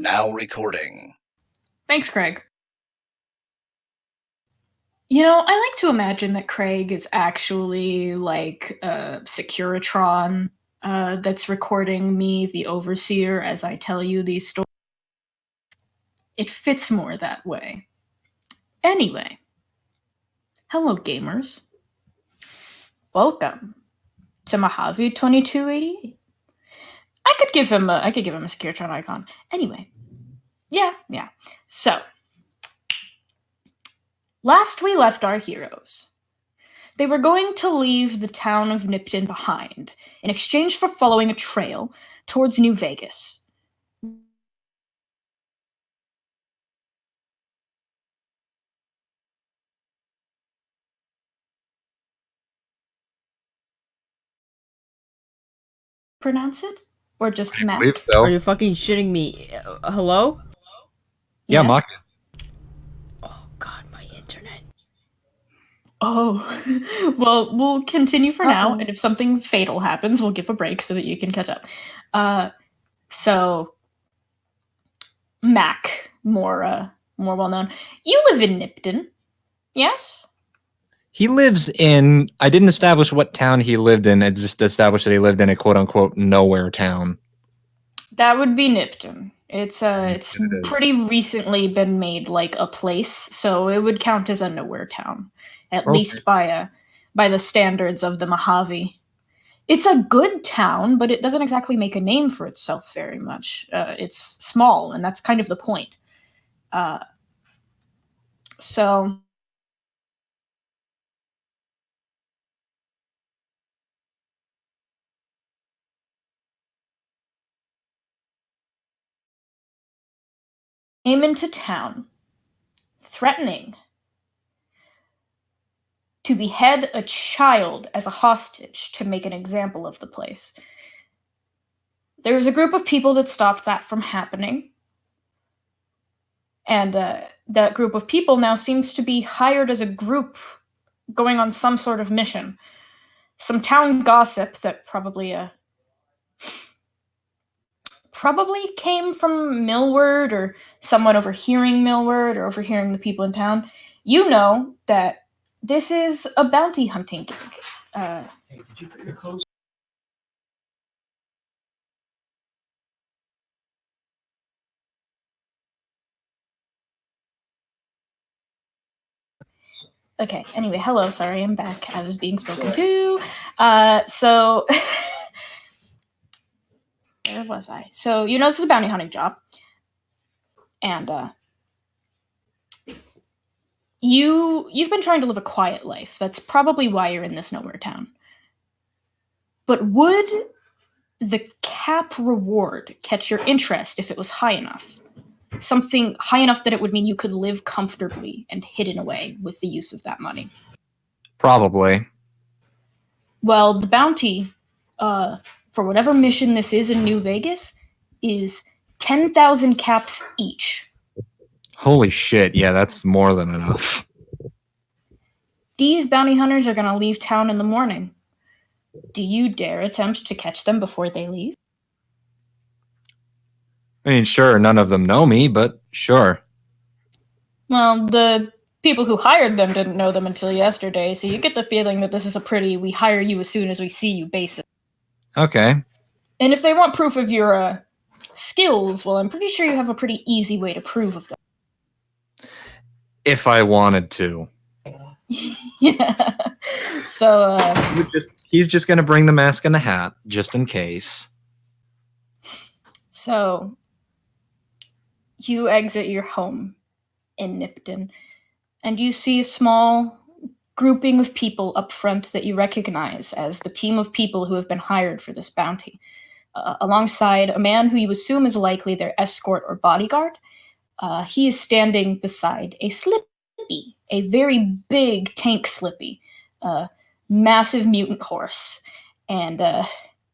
Now recording. Thanks, Craig. You know, I like to imagine that Craig is actually like a Securitron that's recording me, the Overseer, as I tell you these stories. It fits more that way. Anyway, hello, gamers. Welcome to Mojave 2288. I could give him a Securitron icon. Anyway, yeah. So, last we left our heroes, they were going to leave the town of Nipton behind in exchange for following a trail towards New Vegas. Pronounce it? Or just I Mac? believe so. Are you fucking shitting me? Hello? Yeah, Makya. Oh god, my internet. Oh, well, we'll continue for now, and if something fatal happens, we'll give a break so that you can catch up. So, Mac, more well-known. You live in Nipton, yes? He lives in... I didn't establish what town he lived in. I just established that he lived in a quote-unquote nowhere town. That would be Nipton. It's It is. pretty recently been made like a place, so it would count as a nowhere town, at least by the standards of the Mojave. It's a good town, but it doesn't exactly make a name for itself very much. It's small, and that's kind of the point. So came into town, threatening to behead a child as a hostage to make an example of the place. There was a group of people that stopped that from happening. And that group of people now seems to be hired as a group going on some sort of mission. Some town gossip that probably came from Millward, or someone overhearing Millward, or overhearing the people in town. You know that this is a bounty hunting gig. Hey, did you put your clothes? Okay, anyway, hello, sorry, I'm back. I was being spoken to. So, where was I? So, you know this is a bounty hunting job. And, You've been trying to live a quiet life. That's probably why you're in this nowhere town. But would the cap reward catch your interest if it was high enough? Something high enough that it would mean you could live comfortably and hidden away with the use of that money. Probably. Well, the bounty, for whatever mission this is in New Vegas, is 10,000 caps each. Holy shit, yeah, that's more than enough. These bounty hunters are going to leave town in the morning. Do you dare attempt to catch them before they leave? I mean, sure, none of them know me, but sure. Well, the people who hired them didn't know them until yesterday, so you get the feeling that this is a pretty we hire you as soon as we see you basis. Okay. And if they want proof of your skills, well, I'm pretty sure you have a pretty easy way to prove of them. If I wanted to. Yeah. So, he's just gonna bring the mask and the hat, just in case. So, you exit your home in Nipton, and you see a small grouping of people up front that you recognize as the team of people who have been hired for this bounty, alongside a man who you assume is likely their escort or bodyguard. He is standing beside a Slippy, a very big tank Slippy, massive mutant horse, and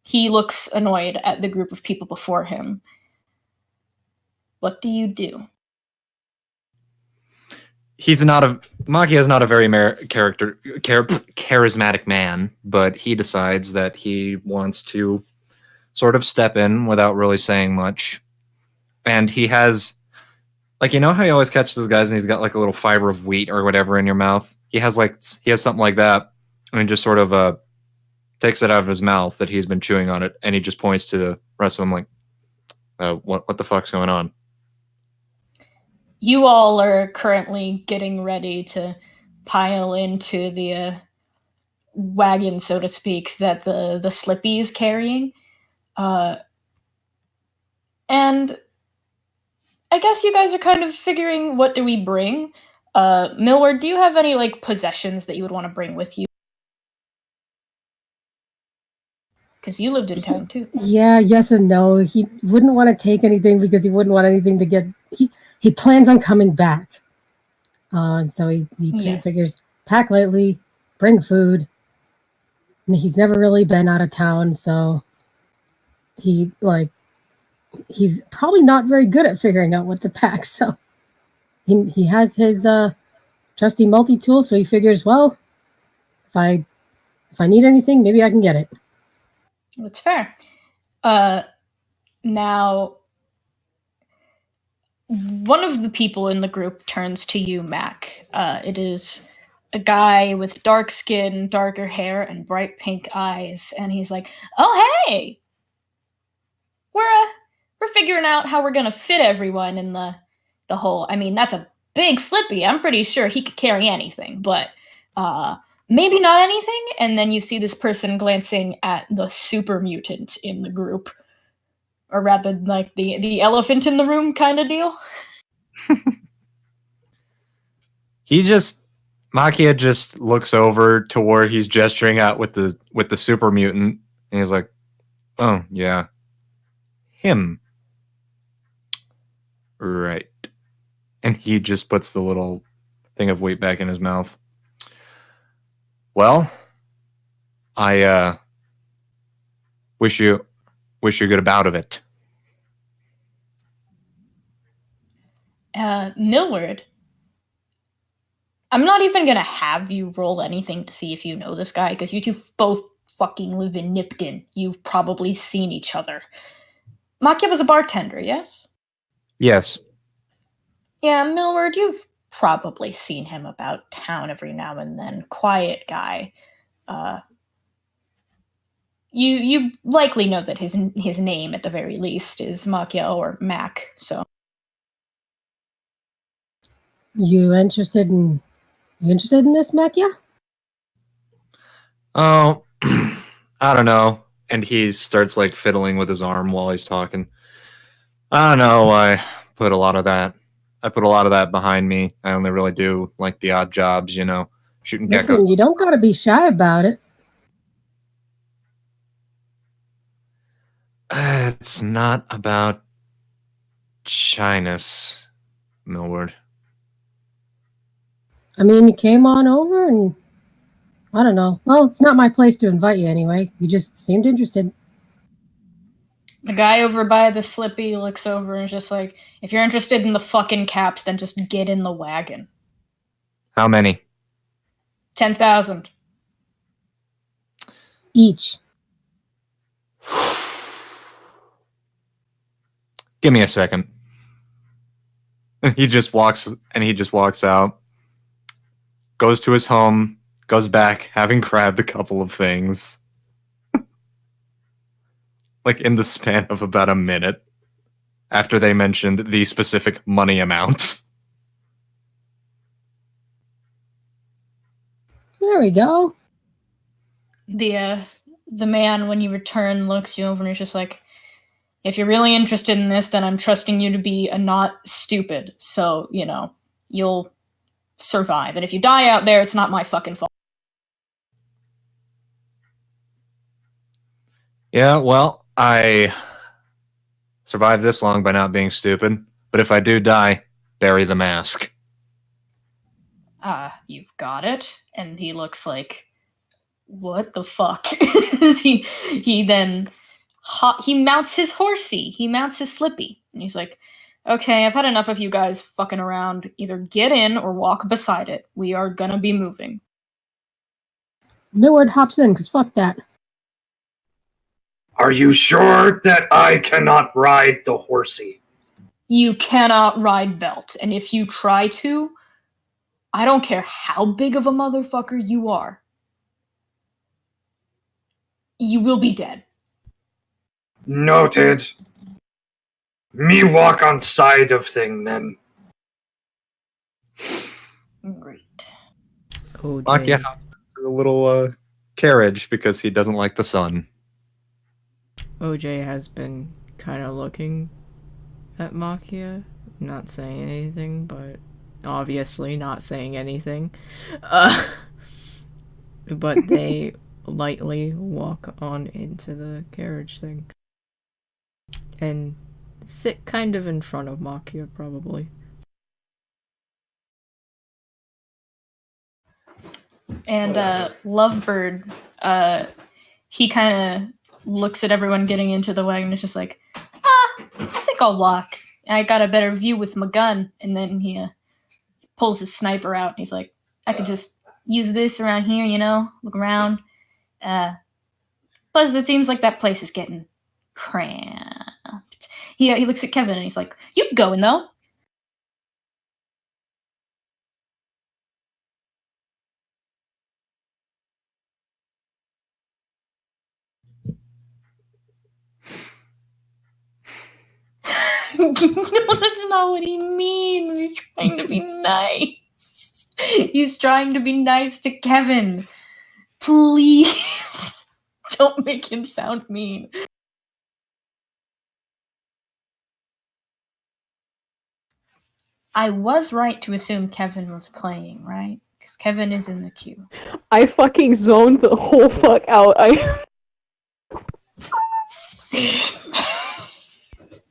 he looks annoyed at the group of people before him. What do you do? Makya is not a very charismatic man, but he decides that he wants to sort of step in without really saying much. and he has, like, you know how you always catch those guys and he's got like a little fiber of wheat or whatever in your mouth? He has something like that, and he just sort of takes it out of his mouth that he's been chewing on it, and he just points to the rest of them like, what the fuck's going on? You all are currently getting ready to pile into the wagon, so to speak, that the Slippy is carrying. And I guess you guys are kind of figuring, what do we bring? Millward, do you have any, like, possessions that you would want to bring with you? Because you lived in town, too. Yeah, yes and no. He wouldn't want to take anything because he wouldn't want anything to get... He plans on coming back. So he figures, pack lightly, bring food. And he's never really been out of town, so he's probably not very good at figuring out what to pack. So he has his trusty multi-tool, so he figures, well, if I need anything, maybe I can get it. That's fair. Now, one of the people in the group turns to you, Mac. It is a guy with dark skin, darker hair, and bright pink eyes, and he's like, "Oh, hey! We're figuring out how we're gonna fit everyone in the hole. I mean, that's a big Slippy. I'm pretty sure he could carry anything, but maybe not anything." And then you see this person glancing at the super mutant in the group, or rather, like the elephant in the room kind of deal. Makya just looks over to where he's gesturing at with the super mutant, and he's like, "Oh yeah, him, right?" And he just puts the little thing of wheat back in his mouth. "Well, I wish you good about of it." Millward, I'm not even gonna have you roll anything to see if you know this guy, because you two both fucking live in Nipton. You've probably seen each other. Makya was a bartender, yes? Yes. Yeah, Millward, you've probably seen him about town every now and then. Quiet guy. You likely know that his name, at the very least, is Makya or Mac, so. You interested in this, Makya? Oh, I don't know. And he starts like fiddling with his arm while he's talking. I don't know. I put a lot of that behind me. I only really do like the odd jobs, shooting geckos. Listen, you don't gotta be shy about it. It's not about shyness, Millward. I mean, you came on over and I don't know. Well, it's not my place to invite you anyway. You just seemed interested. The guy over by the Slippy looks over and is just like, "If you're interested in the fucking caps, then just get in the wagon." How many? 10,000. Each. Give me a second. He just walks out, goes to his home, goes back, having grabbed a couple of things. Like in the span of about a minute after they mentioned the specific money amount. There we go. The man, when you return, looks you over and is just like, "If you're really interested in this, then I'm trusting you to be not stupid. So, you'll survive. And if you die out there, it's not my fucking fault." Yeah, well, I survived this long by not being stupid. But if I do die, bury the mask. You've got it. And he looks like, what the fuck? he then he mounts his horsey. He mounts his Slippy. And he's like, "Okay, I've had enough of you guys fucking around. Either get in or walk beside it. We are gonna be moving." Millward hops in, because fuck that. Are you sure that I cannot ride the horsey? You cannot ride Belt, and if you try to, I don't care how big of a motherfucker you are, you will be dead. Noted. Me walk on side of thing then. Great. Makya OJ. hops into the little carriage because he doesn't like the sun. OJ has been kind of looking at Makya, not saying anything, but obviously not saying anything. But they lightly walk on into the carriage thing. And sit kind of in front of Makya, probably. And Lovebird, he kind of looks at everyone getting into the wagon and is just like, I think I'll walk. I got a better view with my gun. And then he pulls his sniper out and he's like, I could just use this around here, look around. Plus, it seems like that place is getting cramped. He looks at Kevin and he's like, you going though? No, that's not what he means. He's trying to be nice. He's trying to be nice to Kevin. Please don't make him sound mean. I was right to assume Kevin was playing, right? Because Kevin is in the queue. I fucking zoned the whole fuck out.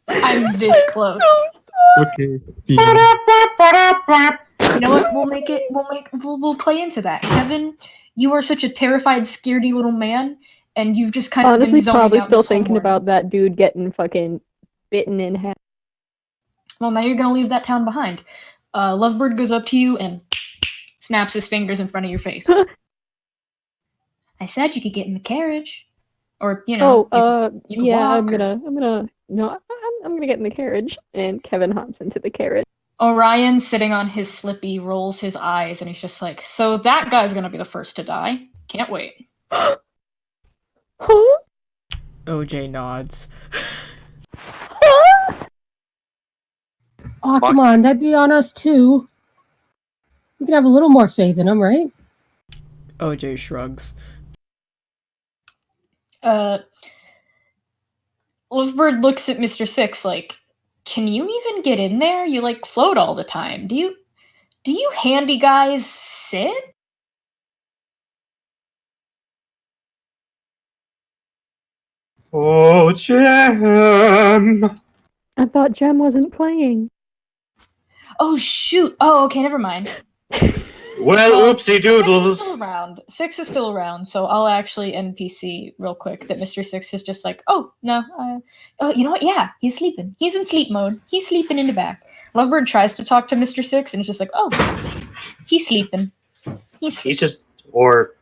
I'm this close. Okay. You know what? We'll play into that. Kevin, you are such a terrified, scaredy little man, and you've just kind of Honestly, been zoning probably out still this whole thinking morning. about that dude getting fucking bitten in half. Well, now you're gonna leave that town behind. Lovebird goes up to you and snaps his fingers in front of your face. I said you could get in the carriage, or you could yeah, walk, I'm gonna get in the carriage, and Kevin hops into the carriage. Orion, sitting on his slippy, rolls his eyes, and he's just like, "So that guy's gonna be the first to die. Can't wait." Huh? OJ nods. Oh, come on, that'd be on us too. We can have a little more faith in him, right? OJ shrugs. Lovebird looks at Mr. Six like, "Can you even get in there? You float all the time. Do you handy guys sit?" Oh, Jam! I thought Jem wasn't playing. Oh shoot! Oh, okay, never mind. Well, oopsie Six is doodles. still around. Six is still around, so I'll actually NPC real quick that Mr. Six is just like, oh no, oh, you know what? Yeah, he's sleeping. He's in sleep mode. He's sleeping in the back. Lovebird tries to talk to Mr. Six, and it's just like, oh, he's sleeping. He's He just, or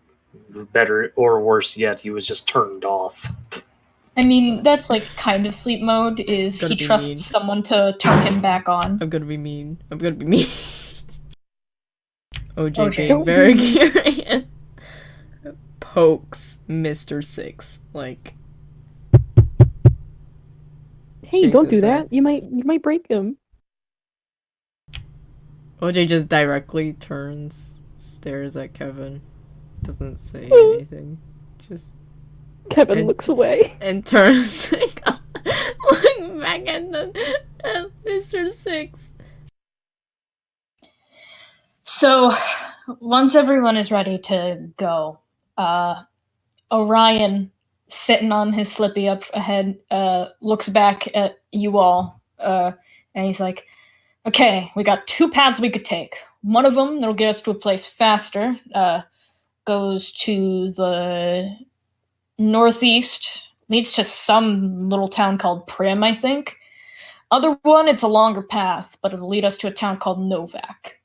better, or worse yet, he was just turned off. I mean, that's kind of sleep mode. Is Gotta he be trusts mean. someone to turn him back on? I'm gonna be mean. OJ OJ. being Don't very be curious. Pokes Mr. Six. Like, Hey, shakes don't his do head. that. You might break him. OJ just directly turns, stares at Kevin, doesn't say anything, just Kevin And- looks away. and turns looking back at Mr. Six. So, once everyone is ready to go, Orion, sitting on his slippy up ahead, looks back at you all, and he's like, okay, we got two paths we could take. One of them that'll get us to a place faster, goes to the northeast, leads to some little town called Primm, I think. Other one, it's a longer path, but it'll lead us to a town called Novak.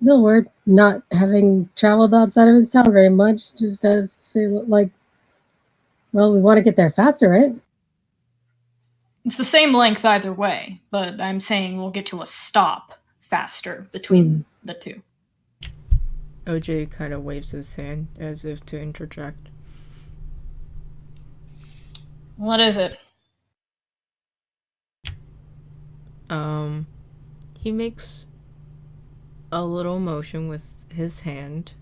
Millward, not having traveled outside of his town very much, just as say like, well, we want to get there faster, right? It's the same length either way, but I'm saying we'll get to a stop faster between the two. OJ kind of waves his hand as if to interject. What is it? He makes a little motion with his hand,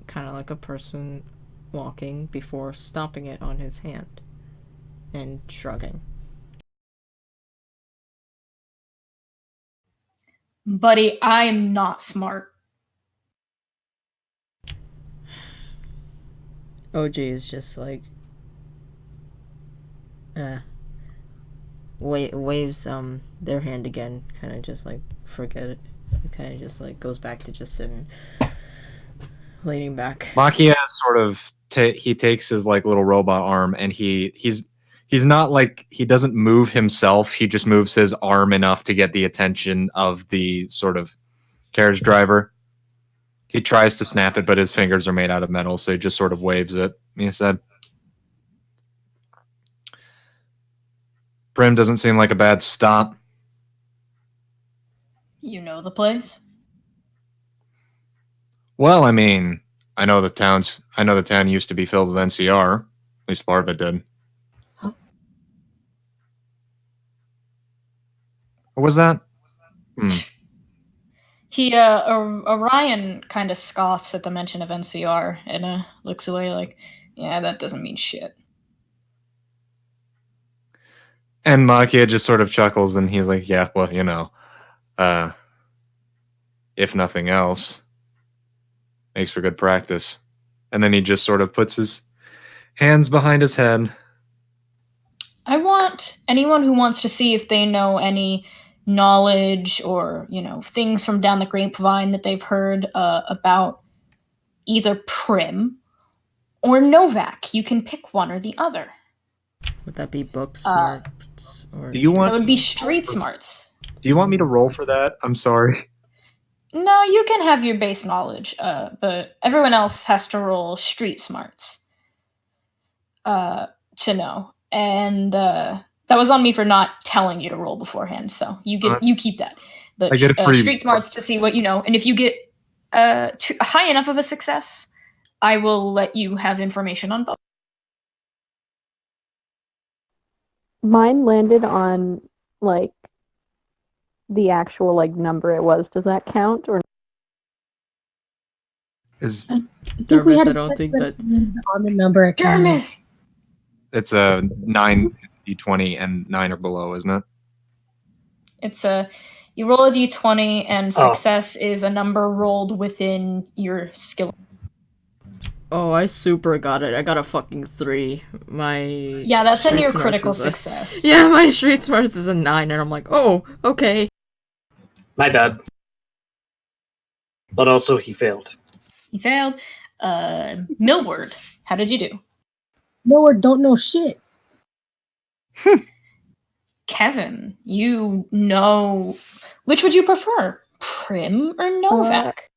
kind of like a person walking, before stopping it on his hand and shrugging. Buddy, I am not smart. OJ is just like, waves their hand again, kind of just like forget it. It kind of just like goes back to just sitting, leaning back. Makya sort of he takes his like little robot arm and he's not like, he doesn't move himself. He just moves his arm enough to get the attention of the sort of carriage driver. He tries to snap it, but his fingers are made out of metal, so he just sort of waves it. He said, Primm doesn't seem like a bad stop. You know the place? Well, I mean, I know the town used to be filled with NCR. At least part of it did. What was that? Orion kind of scoffs at the mention of NCR and looks away like, yeah, that doesn't mean shit. And Makya just sort of chuckles and he's like, yeah, well, you know, if nothing else, makes for good practice. And then he just sort of puts his hands behind his head. I want anyone who wants to see if they know any knowledge or, things from down the grapevine that they've heard about either Primm or Novak. You can pick one or the other. Would that be book smarts? Or Do you want? That would be street smarts. Do you want me to roll for that? I'm sorry. No, you can have your base knowledge, but everyone else has to roll street smarts to know. And that was on me for not telling you to roll beforehand, so you keep that. But I get a free street smarts to see what you know, and if you get high enough of a success, I will let you have information on both. Mine landed on like the actual like number it was. Does that count or? I think we had I it don't set think that on the number it counts. It's a 9, it's a d20, and 9 or below, isn't it? It's you roll a d20, and success is a number rolled within your skill. Oh, I super got it. I got a fucking 3. Yeah, that's in your critical success. Yeah, my street smarts is a 9, and I'm like, oh, okay. My bad. But also, he failed. He failed. Millward, how did you do? Millward don't know shit. Kevin, you know, which would you prefer, Primm or Novak?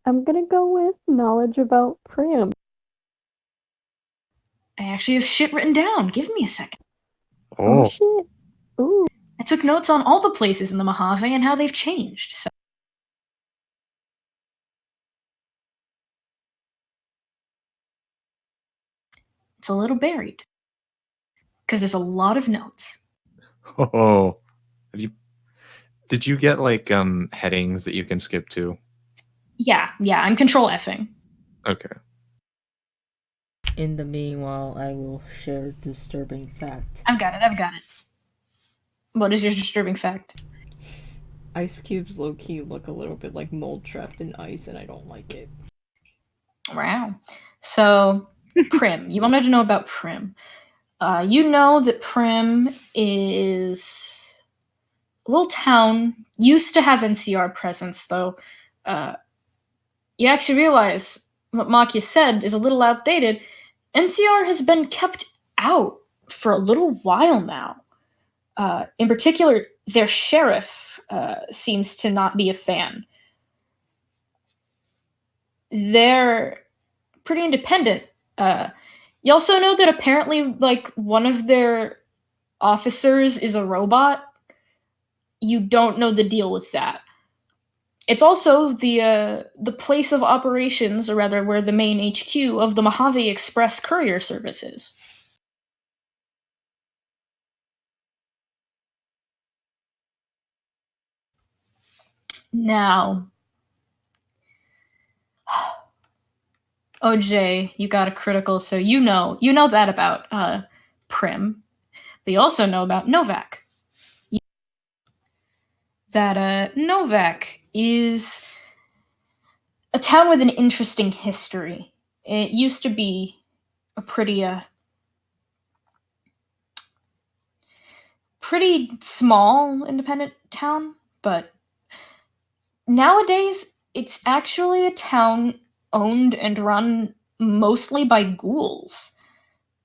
I'm gonna go with knowledge about Primm. I actually have shit written down. Give me a second. Oh shit. Ooh. I took notes on all the places in the Mojave and how they've changed. So. It's a little buried. Because there's a lot of notes. Oh. Did you get like headings that you can skip to? Yeah, I'm control F'ing. Okay. In the meanwhile, I will share a disturbing fact. I've got it. What is your disturbing fact? Ice cubes low-key look a little bit like mold trapped in ice, and I don't like it. Wow. So, Primm. You wanted to know about Primm. You know that Primm is a little town. Used to have NCR presence, though. You actually realize what Makya said is a little outdated. NCR has been kept out for a little while now. In particular, their sheriff seems to not be a fan. They're pretty independent. You also know that apparently, like, one of their officers is a robot. You don't know the deal with that. It's also the place of operations, or rather, where the main HQ of the Mojave Express courier services. Now, OJ, you got a critical, so you know that about Primm, but you also know about Novak. That Novak is a town with an interesting history. It used to be a pretty small independent town, but nowadays it's actually a town owned and run mostly by ghouls.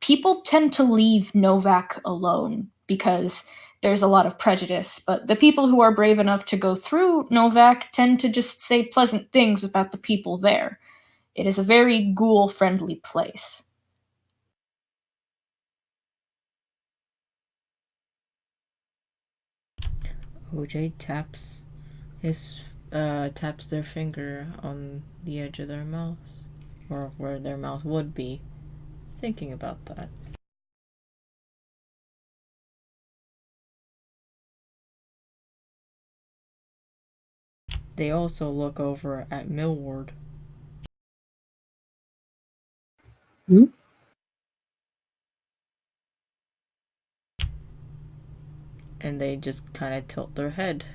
People tend to leave Novak alone because there's a lot of prejudice, but the people who are brave enough to go through Novak tend to just say pleasant things about the people there. It is a very ghoul-friendly place. OJ taps their finger on the edge of their mouth, or where their mouth would be, thinking about that. They also look over at Millward. Hmm? And they just kind of tilt their head.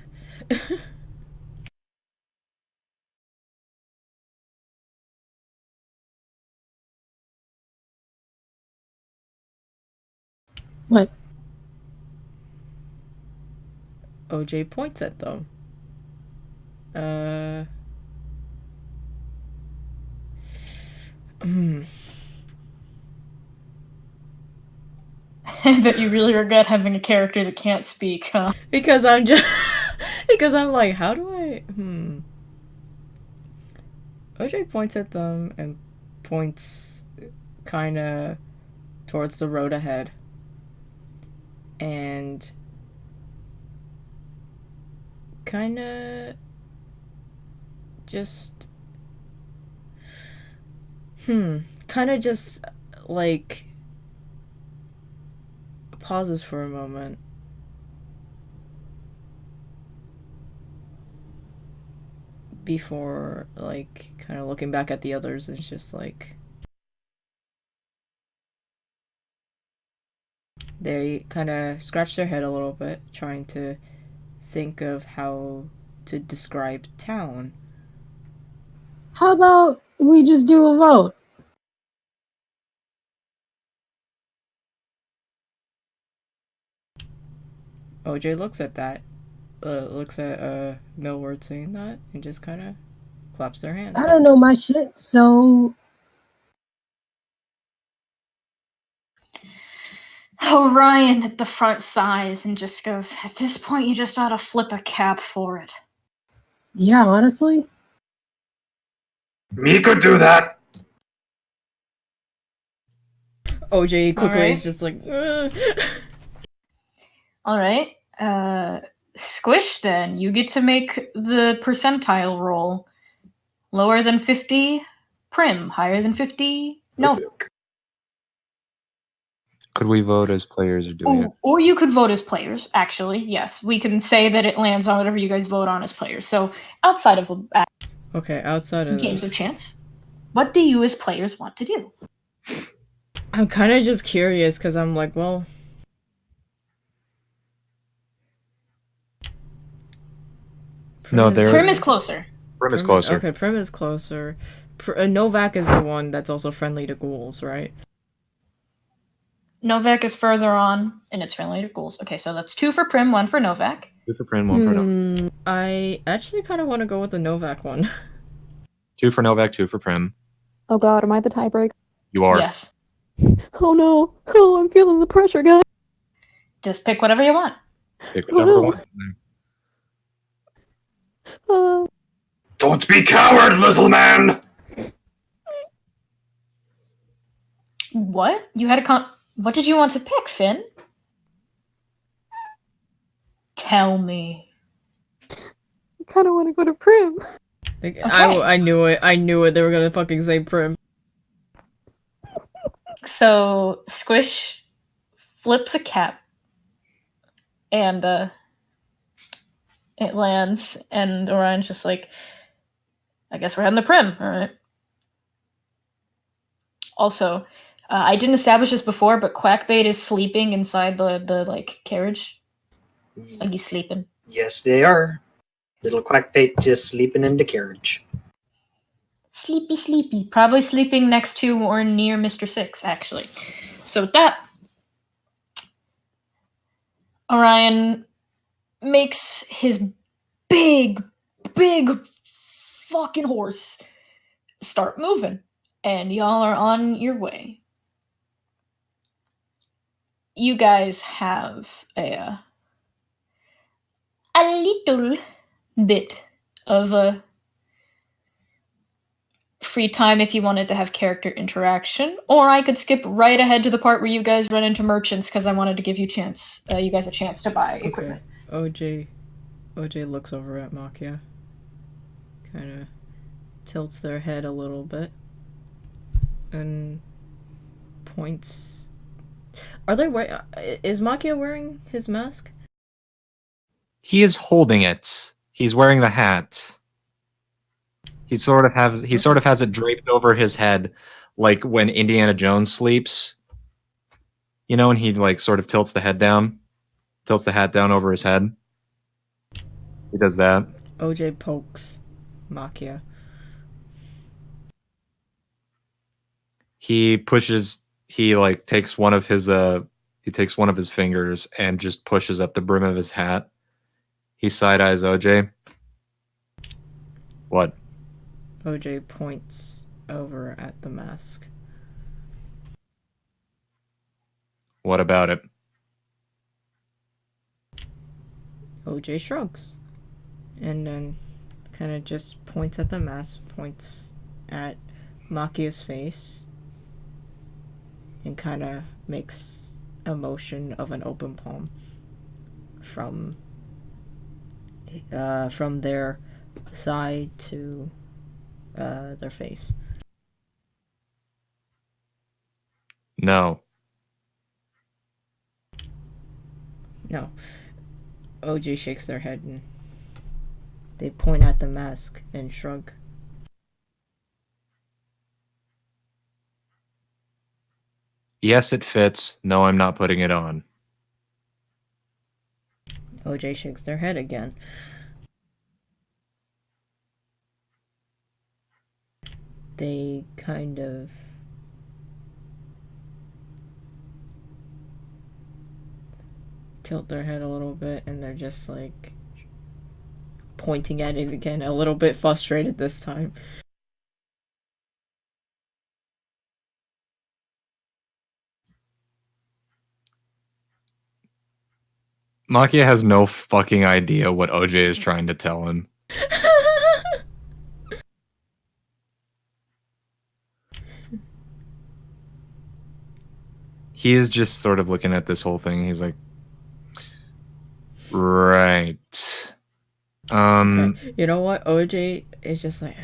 What? OJ points at them. I bet you really regret having a character that can't speak, huh? Because I'm just... because I'm like, how do I... OJ points at them and points kind of towards the road ahead. And kind of just... kind of just, like, pauses for a moment. Before, like, kind of looking back at the others, and it's just like... They kind of scratch their head a little bit, trying to think of how to describe town. How about we just do a vote? OJ looks at that, looks at Millward saying that, and just kind of claps their hands. I don't know my shit, so Orion at the front sighs and just goes, at this point you just ought to flip a cap for it. yeah, honestly. Me could do that. OJ quickly Alright. is just like, Alright. Squish then. You get to make the percentile roll. Lower than 50, Primm. Higher than 50, no. Could we vote as players or do we? Or you could vote as players, actually. Yes. We can say that it lands on whatever you guys vote on as players. So outside of the okay, outside of games this, of chance, what do you as players want to do? I'm kind of just curious because I'm like, well, No, they're- Primm is closer. Primm is closer. Okay, Primm is closer. Novak is the one that's also friendly to ghouls, right? Novak is further on, and it's friendly to ghouls. Okay, so that's 2 for Primm, 1 for Novak. 2 for Primm, 1 for Novak. I actually kind of want to go with the Novak one. 2 for Novak, 2 for Primm. Oh god, am I the tiebreaker? You are. Yes. Oh no. Oh, I'm feeling the pressure, guys. Just pick whatever you want. Pick whichever one. Don't be coward, little man! What? You had what did you want to pick, Finn? Tell me. I kind of want to go to Primm. Like, Okay. I knew it. I knew it. They were gonna fucking say Primm. So Squish flips a cap, and it lands, and Orion's just like, I guess we're heading to Primm. All right. Also, I didn't establish this before, but Quackbait is sleeping inside the like carriage. Like he's sleeping. Yes, they are. Little Quackbait just sleeping in the carriage. Sleepy, sleepy. Probably sleeping next to or near Mr. Six, actually. So with that, Orion makes his big fucking horse start moving. And y'all are on your way. You guys have a little bit of a free time if you wanted to have character interaction, or I could skip right ahead to the part where you guys run into merchants because I wanted to give you guys a chance to buy equipment. OJ looks over at Makya, kind of tilts their head a little bit, and points. Are they wearing? Is Makya wearing his mask? He is holding it. He's wearing the hat. He sort of has it draped over his head, like when Indiana Jones sleeps. You know, and he like sort of tilts the hat down over his head. He does that. OJ pokes Makya. He takes one of his fingers and just pushes up the brim of his hat. He side eyes OJ. What? OJ points over at the mask. What about it? OJ shrugs. And then kind of just points at the mask, points at Makya's face, and kind of makes a motion of an open palm from their side to their face. No. No. OJ shakes their head and they point at the mask and shrug. Yes, it fits. No, I'm not putting it on. OJ shakes their head again. They kind of tilt their head a little bit and they're just like pointing at it again, a little bit frustrated this time. Makya has no fucking idea what OJ is trying to tell him. He is just sort of looking at this whole thing. He's like, right. Okay. You know what? OJ is just like,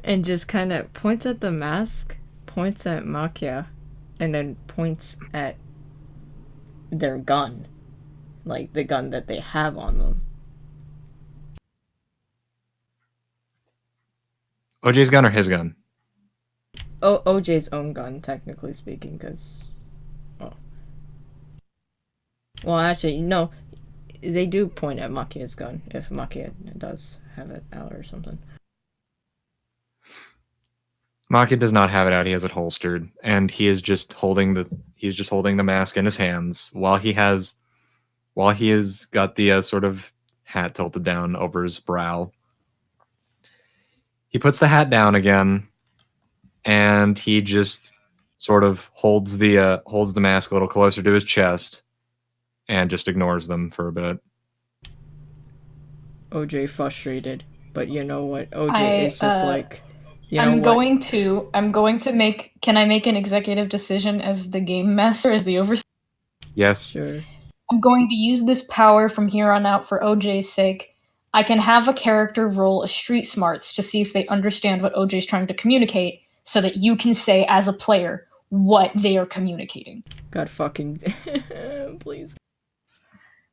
and just kind of points at the mask, points at Makya, and then points at their gun. Like the gun that they have on them. OJ's gun or his gun? Oh, OJ's own gun, technically speaking, because... Oh. Well, actually, no. They do point at Makya's gun, if Makya does have it out or something. Makya does not have it out. He has it holstered, and he is just holding the mask in his hands while he has got the sort of hat tilted down over his brow. He puts the hat down again, and he just sort of holds the mask a little closer to his chest, and just ignores them for a bit. OJ frustrated, but you know what? OJ is just like, you know I'm what? going to make. Can I make an executive decision as the game master, as the overseer? Yes. Sure. I'm going to use this power from here on out for OJ's sake. I can have a character roll a street smarts to see if they understand what OJ's trying to communicate, so that you can say as a player what they are communicating. God fucking please.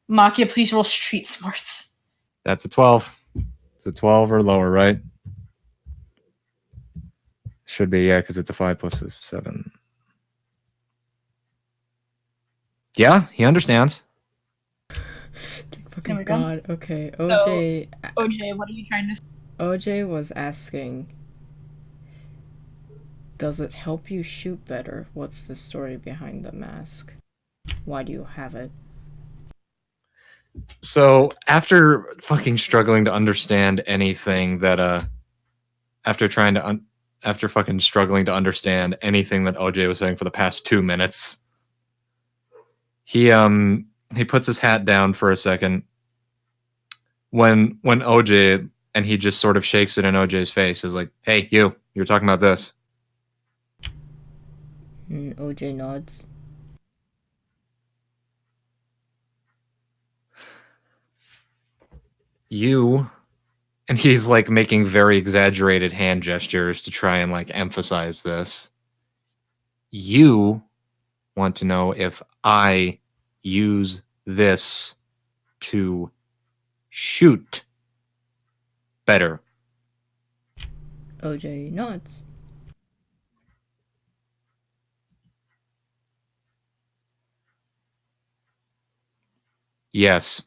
Makya, please roll street smarts. That's a 12. It's a 12 or lower, right? Should be, yeah, because it's a 5 plus a 7. Yeah, he understands. Fucking we go. God. Okay, OJ. OJ, what are you trying to say? OJ was asking, does it help you shoot better? What's the story behind the mask? Why do you have it? So after fucking struggling to understand anything that after fucking struggling to understand anything that OJ was saying for the past 2 minutes, he puts his hat down for a second when OJ, and he just sort of shakes it in OJ's face, is like, "Hey, you were talking about this." OJ nods. You, and he's like making very exaggerated hand gestures to try and like emphasize this. You want to know if I use this to shoot better. OJ nods. Yes.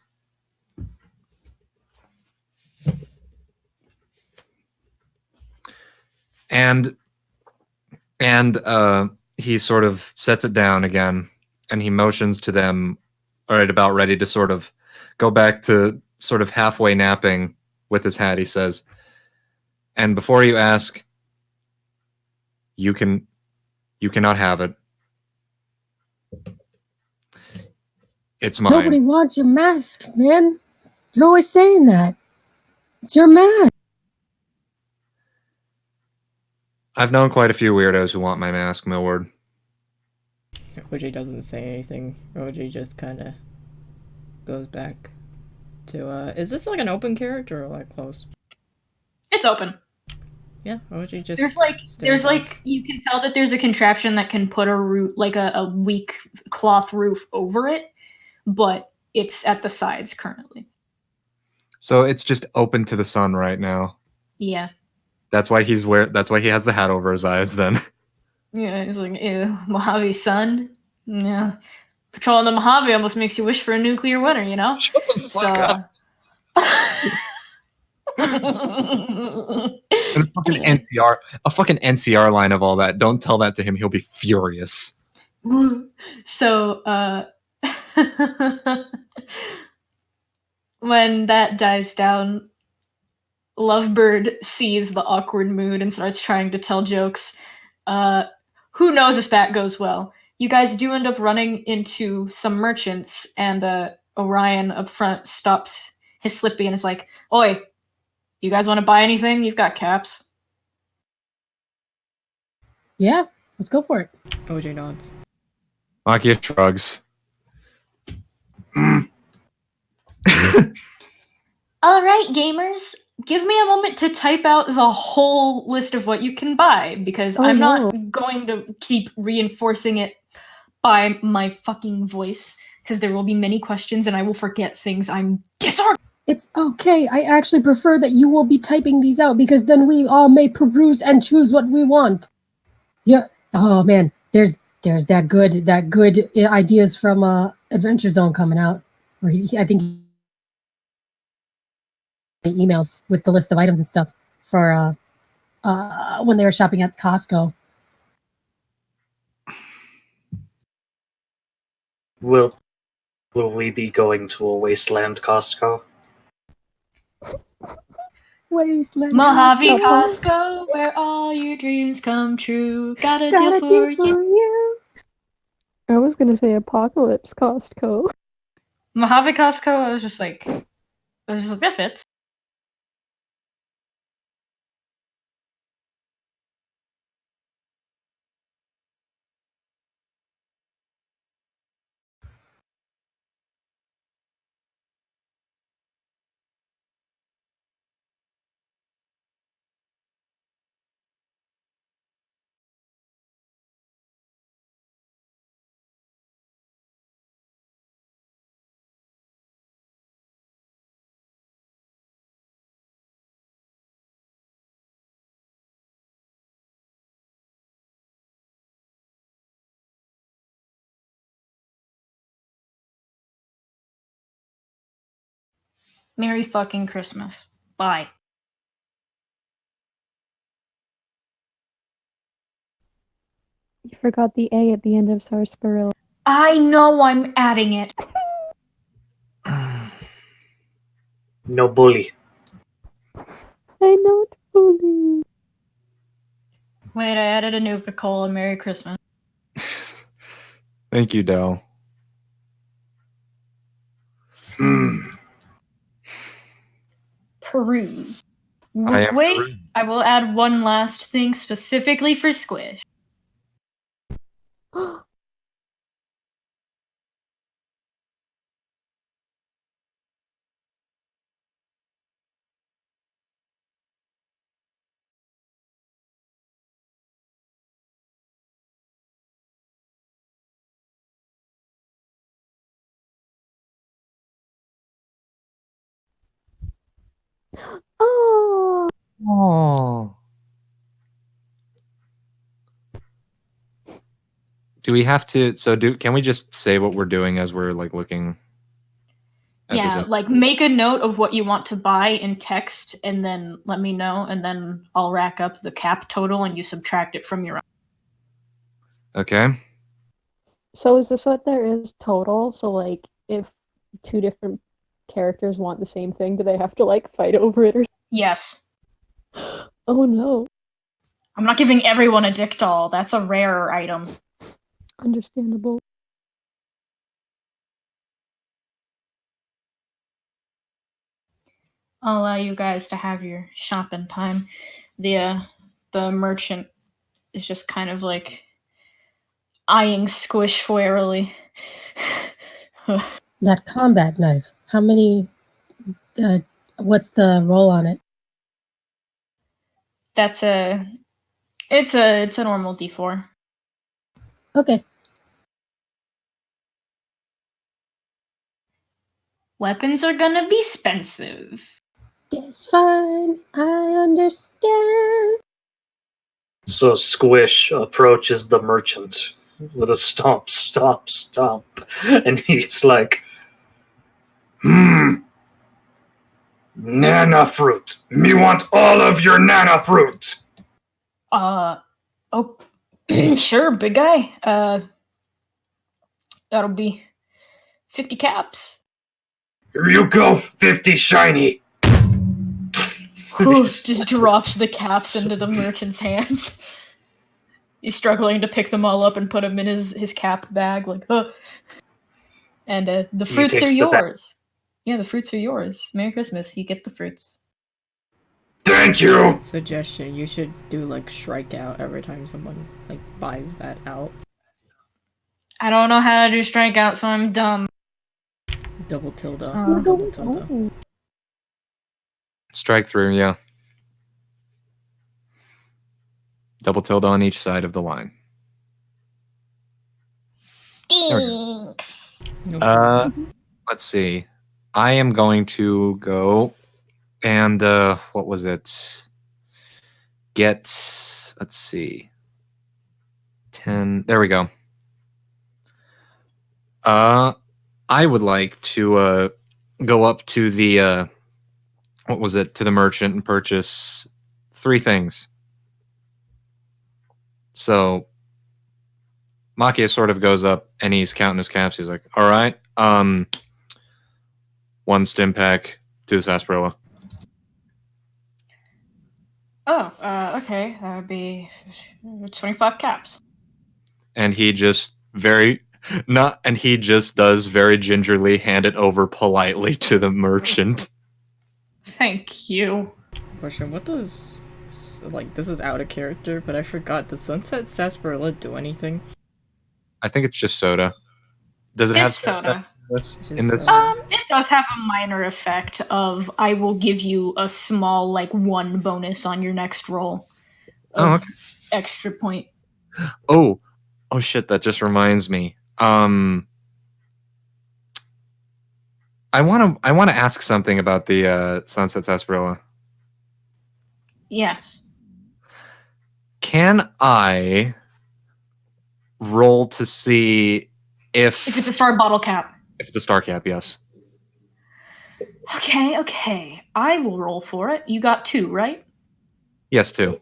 And he sort of sets it down again, and he motions to them, all right, about ready to sort of go back to sort of halfway napping with his hat. He says, "And before you ask, you cannot have it. It's mine." Nobody wants your mask, man. You're always saying that. It's your mask. I've known quite a few weirdos who want my mask, Millward. OJ doesn't say anything. OJ just kind of goes back to, is this like an open character or like closed? It's open. Yeah, OJ just There's like you can tell that there's a contraption that can put a weak cloth roof over it, but it's at the sides currently. So it's just open to the sun right now. Yeah. That's why he has the hat over his eyes then. Yeah, it's like, ew, Mojave sun. Yeah. Patrolling the Mojave almost makes you wish for a nuclear winter, you know? Shut the fuck up. And a fucking NCR line of all that. Don't tell that to him. He'll be furious. So, when that dies down, Lovebird sees the awkward mood and starts trying to tell jokes. Who knows if that goes well. You guys do end up running into some merchants, and Orion up front stops his Slippy and is like, "Oi, you guys want to buy anything? You've got caps." Yeah, let's go for it. OJ nods. Makya shrugs. All right, gamers, give me a moment to type out the whole list of what you can buy, because I'm not going to keep reinforcing it by my fucking voice, because there will be many questions and I will forget things. I'm disorganized. It's okay. I actually prefer that you will be typing these out, because then we all may peruse and choose what we want. Yeah. Oh man, there's that good ideas from Adventure Zone coming out, where I think emails with the list of items and stuff for when they were shopping at Costco. Will we be going to a wasteland Costco? Wasteland Mojave Costco, Costco, where all your dreams come true. Got a deal for you. I was gonna say Apocalypse Costco. Mojave Costco, I was just like, that fits. Merry fucking Christmas. Bye. You forgot the A at the end of sarsaparilla. I know I'm adding it. No bully. I know it's bully. Wait, I added a new Nicole and Merry Christmas. Thank you, Dell. Peruse. I am Wait, Peru. I will add one last thing specifically for Squish. Oh, Oh. Do we have to? Can we just say what we're doing as we're like looking? At Yeah, this like make a note of what you want to buy in text and then let me know, and then I'll rack up the cap total and you subtract it from your own. Okay. so is this what there is total? So like, if two different characters want the same thing, do they have to like fight over it or? Yes. Oh no, I'm not giving everyone a dick doll. That's a rare item. understandable. I'll allow you guys to have your shopping time. The merchant is just kind of like eyeing Squish warily. That combat knife. How many? What's the roll on it? It's a normal D4. Okay. Weapons are gonna be expensive. It's fine. I understand. So Squish approaches the merchant with a stomp, stomp, stomp. And he's like, nana fruit. Me want all of your nana fruit. Oh, sure, big guy. That'll be 50 caps. Here you go, 50 shiny. Just drops the caps into the merchant's hands. He's struggling to pick them all up and put them in his cap bag, like, huh. And the fruits are takes the bag. yours. Yeah, the fruits are yours. Merry Christmas. You get the fruits. Thank you. Suggestion: you should do like strike out every time someone like buys that out. I don't know how to do strikeout, so I'm dumb. Double tilde. Oh. Double tilde. Oh. Strike through, yeah. Double tilde on each side of the line. Thanks. Let's see. I am going to go and what was it? Let's see. 10. There we go. I would like to go up to the what was it? To the merchant and purchase 3 things. So Makya sort of goes up and he's counting his caps. He's like, all right, 1 stim pack, 2 sarsaparilla. Oh, okay. That would be 25 caps. And he just very Not, and he just does very gingerly hand it over politely to the merchant. Thank you. Question, what does... Like, this is out of character, but I forgot. Does Sunset Sarsaparilla do anything? I think it's just soda. Does it have It's soda. in this? It does have a minor effect of I will give you a small, like, 1 bonus on your next roll of Oh, okay. extra point. Oh shit! That just reminds me. I want to ask something about the Sunset Sarsaparilla. Yes. Can I roll to see if If it's a star bottle cap. If it's a star cap? Yes. Okay. I will roll for it. You got 2, right? Yes, 2.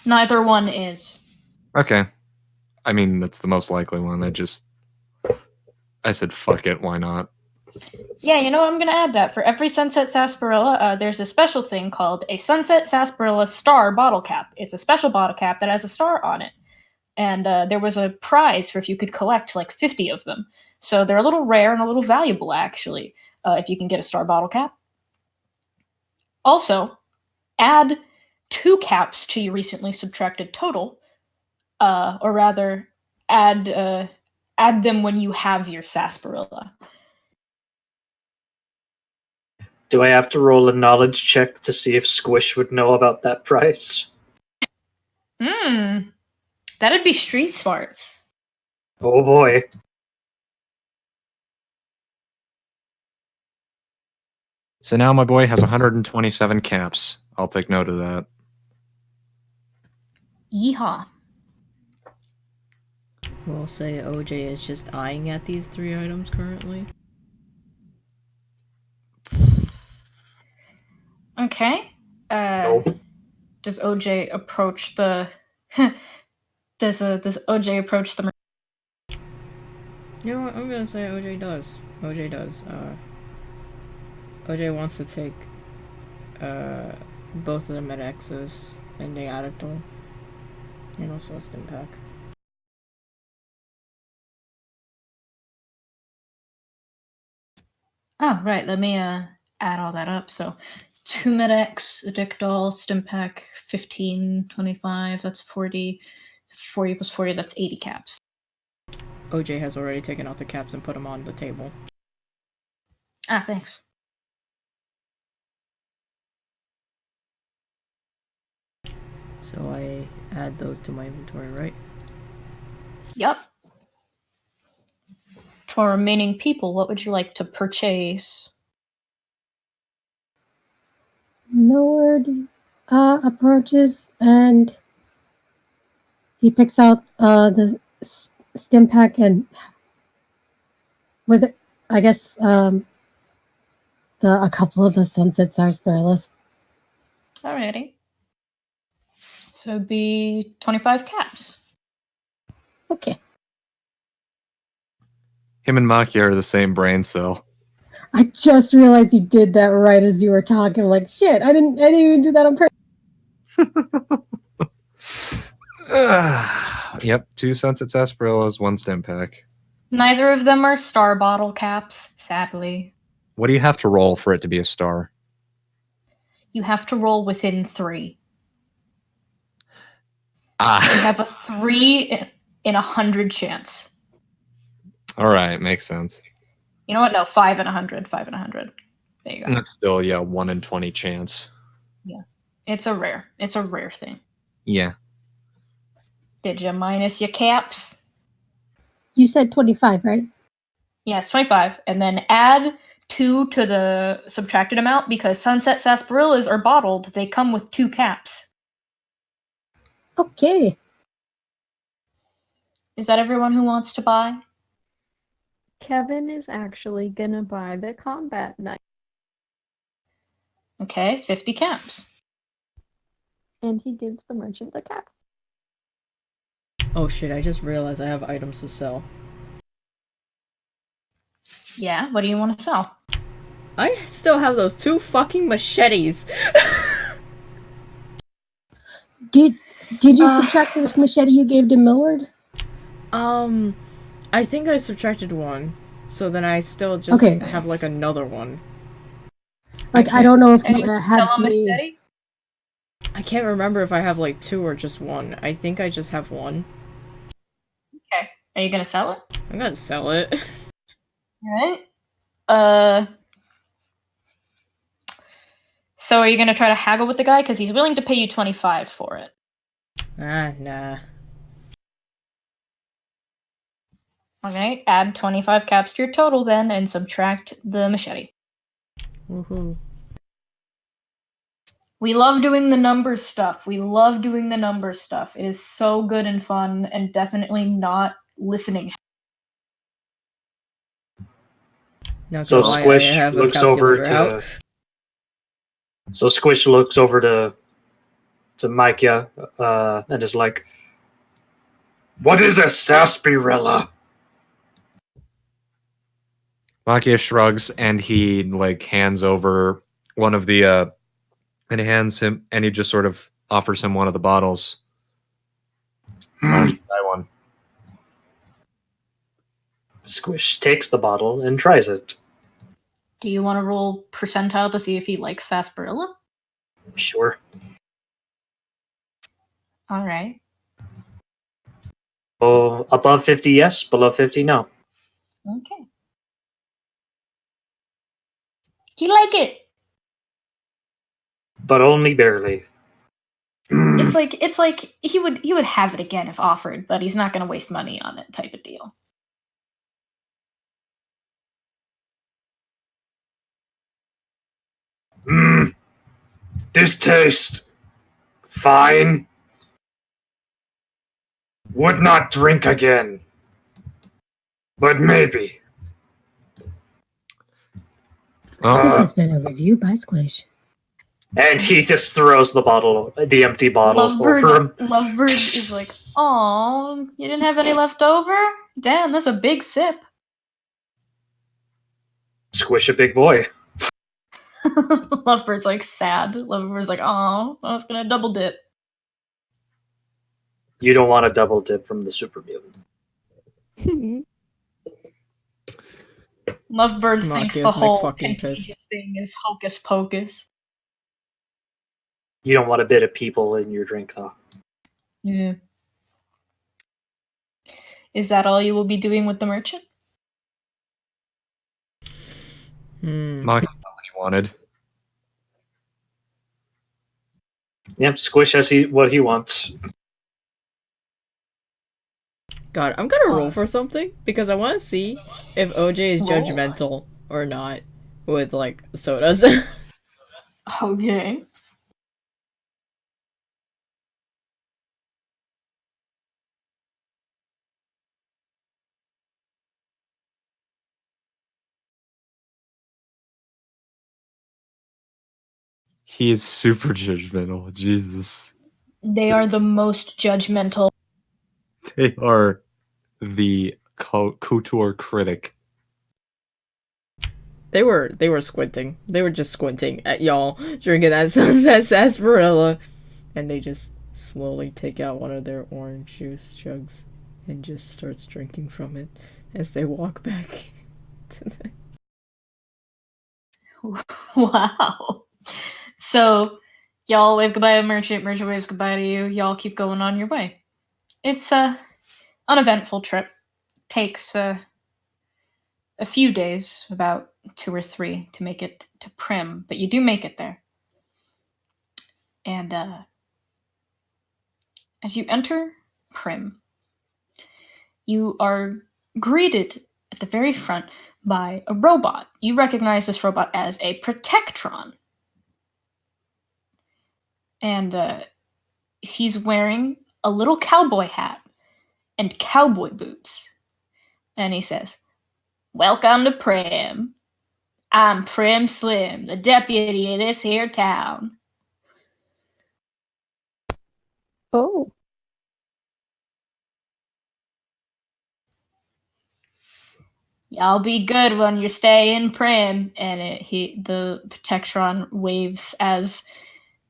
Neither one is. Okay. I mean, that's the most likely one. I said, fuck it, why not? Yeah, you know what? I'm going to add that. For every Sunset Sarsaparilla, there's a special thing called a Sunset Sarsaparilla Star Bottle Cap. It's a special bottle cap that has a star on it. And there was a prize for if you could collect like 50 of them. So they're a little rare and a little valuable, actually, if you can get a star bottle cap. Also, add 2 caps to your recently subtracted total, or rather, add them when you have your sarsaparilla. Do I have to roll a knowledge check to see if Squish would know about that prize? That'd be street smarts. Oh boy. So now my boy has 127 caps. I'll take note of that. Yeehaw. We'll say OJ is just eyeing at these 3 items currently. Okay. Nope. Does OJ approach the... does OJ approach the... You know what? I'm gonna say OJ does. OJ does. OJ wants to take both of them at X's and the Addital. And also a stim pack. Oh, right. Let me add all that up. So 2 Med-X, a Dictol, stim pack, 15, 25, that's 40. 40 plus 40, that's 80 caps. OJ has already taken out the caps and put them on the table. Ah, thanks. So I add those to my inventory, right? Yep. To our remaining people, what would you like to purchase? Millard approaches and he picks out the stim pack and with it, I guess a couple of the Sunset Sarsaparillas. Alrighty. So it'd be 25 caps. Okay. Him and Makya are the same brain cell. I just realized you did that right as you were talking. I'm like, shit, I didn't even do that on purpose. Yep, 2 Sunset Sarsaparillas, 1 stim pack. Neither of them are star bottle caps, sadly. What do you have to roll for it to be a star? You have to roll within 3. You Ah, have a 3 in 100 chance. all right, makes sense. You know what? No, 5 in 100. 5 in 100. There you go. That's still 1 in 20 chance. Yeah, it's a rare thing. Yeah. Did you minus your caps? You said 25, right? Yes, 25, and then add 2 to the subtracted amount because Sunset Sarsaparillas are bottled. They come with 2 caps. Okay. Is that everyone who wants to buy? Kevin is actually gonna buy the combat knife. Okay, 50 caps. And he gives the merchant the cap. Oh shit, I just realized I have items to sell. Yeah, what do you want to sell? I still have those 2 fucking machetes! Did you subtract the machete you gave to Millward? I think I subtracted one, so then I still just Okay. have like another one. Like I don't know if And you you had sell a three. machete? I can't remember if I have like two or just one. I think I just have one. Okay. Are you gonna sell it? I'm gonna sell it. Alright. So are you gonna try to haggle with the guy? Because he's willing to pay you 25 for it. Nah. Okay, add 25 caps to your total then, and subtract the machete. Woohoo. We love doing the numbers stuff. We love doing the numbers stuff. It is so good and fun, and definitely not listening. Not So gonna lie, I Squish have a looks over calculator to. out. So Squish looks over to Makya and is like, "What is a sarsaparilla?" Makya shrugs and he like hands over one of the and hands him and he just sort of offers him one of the bottles. Why don't you try one? Squish takes the bottle and tries it. Do you want to roll percentile to see if he likes sarsaparilla? Sure. Alright. Oh, above 50, yes. Below 50, no. Okay. He like it! But only barely. It's like he would have it again if offered, but he's not gonna waste money on it type of deal. This taste fine. Would not drink again. But maybe. Well, This has been a review by Squish. And he just throws the empty bottle over him. Lovebird is like, "Aw, you didn't have any left over? Damn, that's a big sip." Squish a big boy. Lovebird's like sad. Lovebird's like, "Aw, I was gonna double dip." You don't want a double dip from the super mutant. Lovebird Makya's thinks the like whole fucking contagious pissed. thing is hocus pocus. You don't want a bit of people in your drink, though. Yeah. Is that all you will be doing with the merchant? Hmm. Makya got what he wanted. Yep, Squish has what he wants. God, I'm gonna roll for something because I want to see if OJ is Roll. judgmental or not with like sodas. Okay. He is super judgmental. Jesus. They are the most judgmental. They are the couture critic. They were squinting. They were just squinting at y'all drinking that sunset sarsaparilla, and they just slowly take out one of their orange juice jugs and just starts drinking from it as they walk back to the... Wow. So, y'all wave goodbye to Merchant. Merchant waves goodbye to you. Y'all keep going on your way. It's a uneventful trip. Takes a few days, about 2 or 3, to make it to Primm, but you do make it there. And as you enter Primm, you are greeted at the very front by a robot. You recognize this robot as a Protectron. And he's wearing a little cowboy hat and cowboy boots. And he says, "Welcome to Primm. I'm Primm Slim, the deputy of this here town." Oh, Y'all be good when you stay in Primm. And the Protectron waves as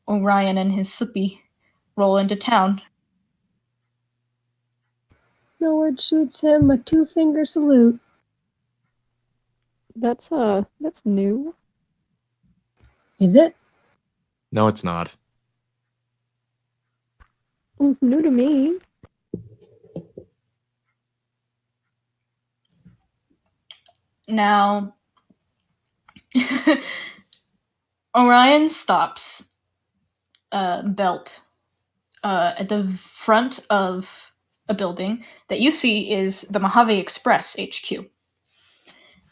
Orion and his sippy roll into town. Millward shoots him a 2-finger salute. That's new. Is it? No, it's not. Well, it's new to me. Now, Orion stops Belt at the front of a building that you see is the Mojave Express HQ.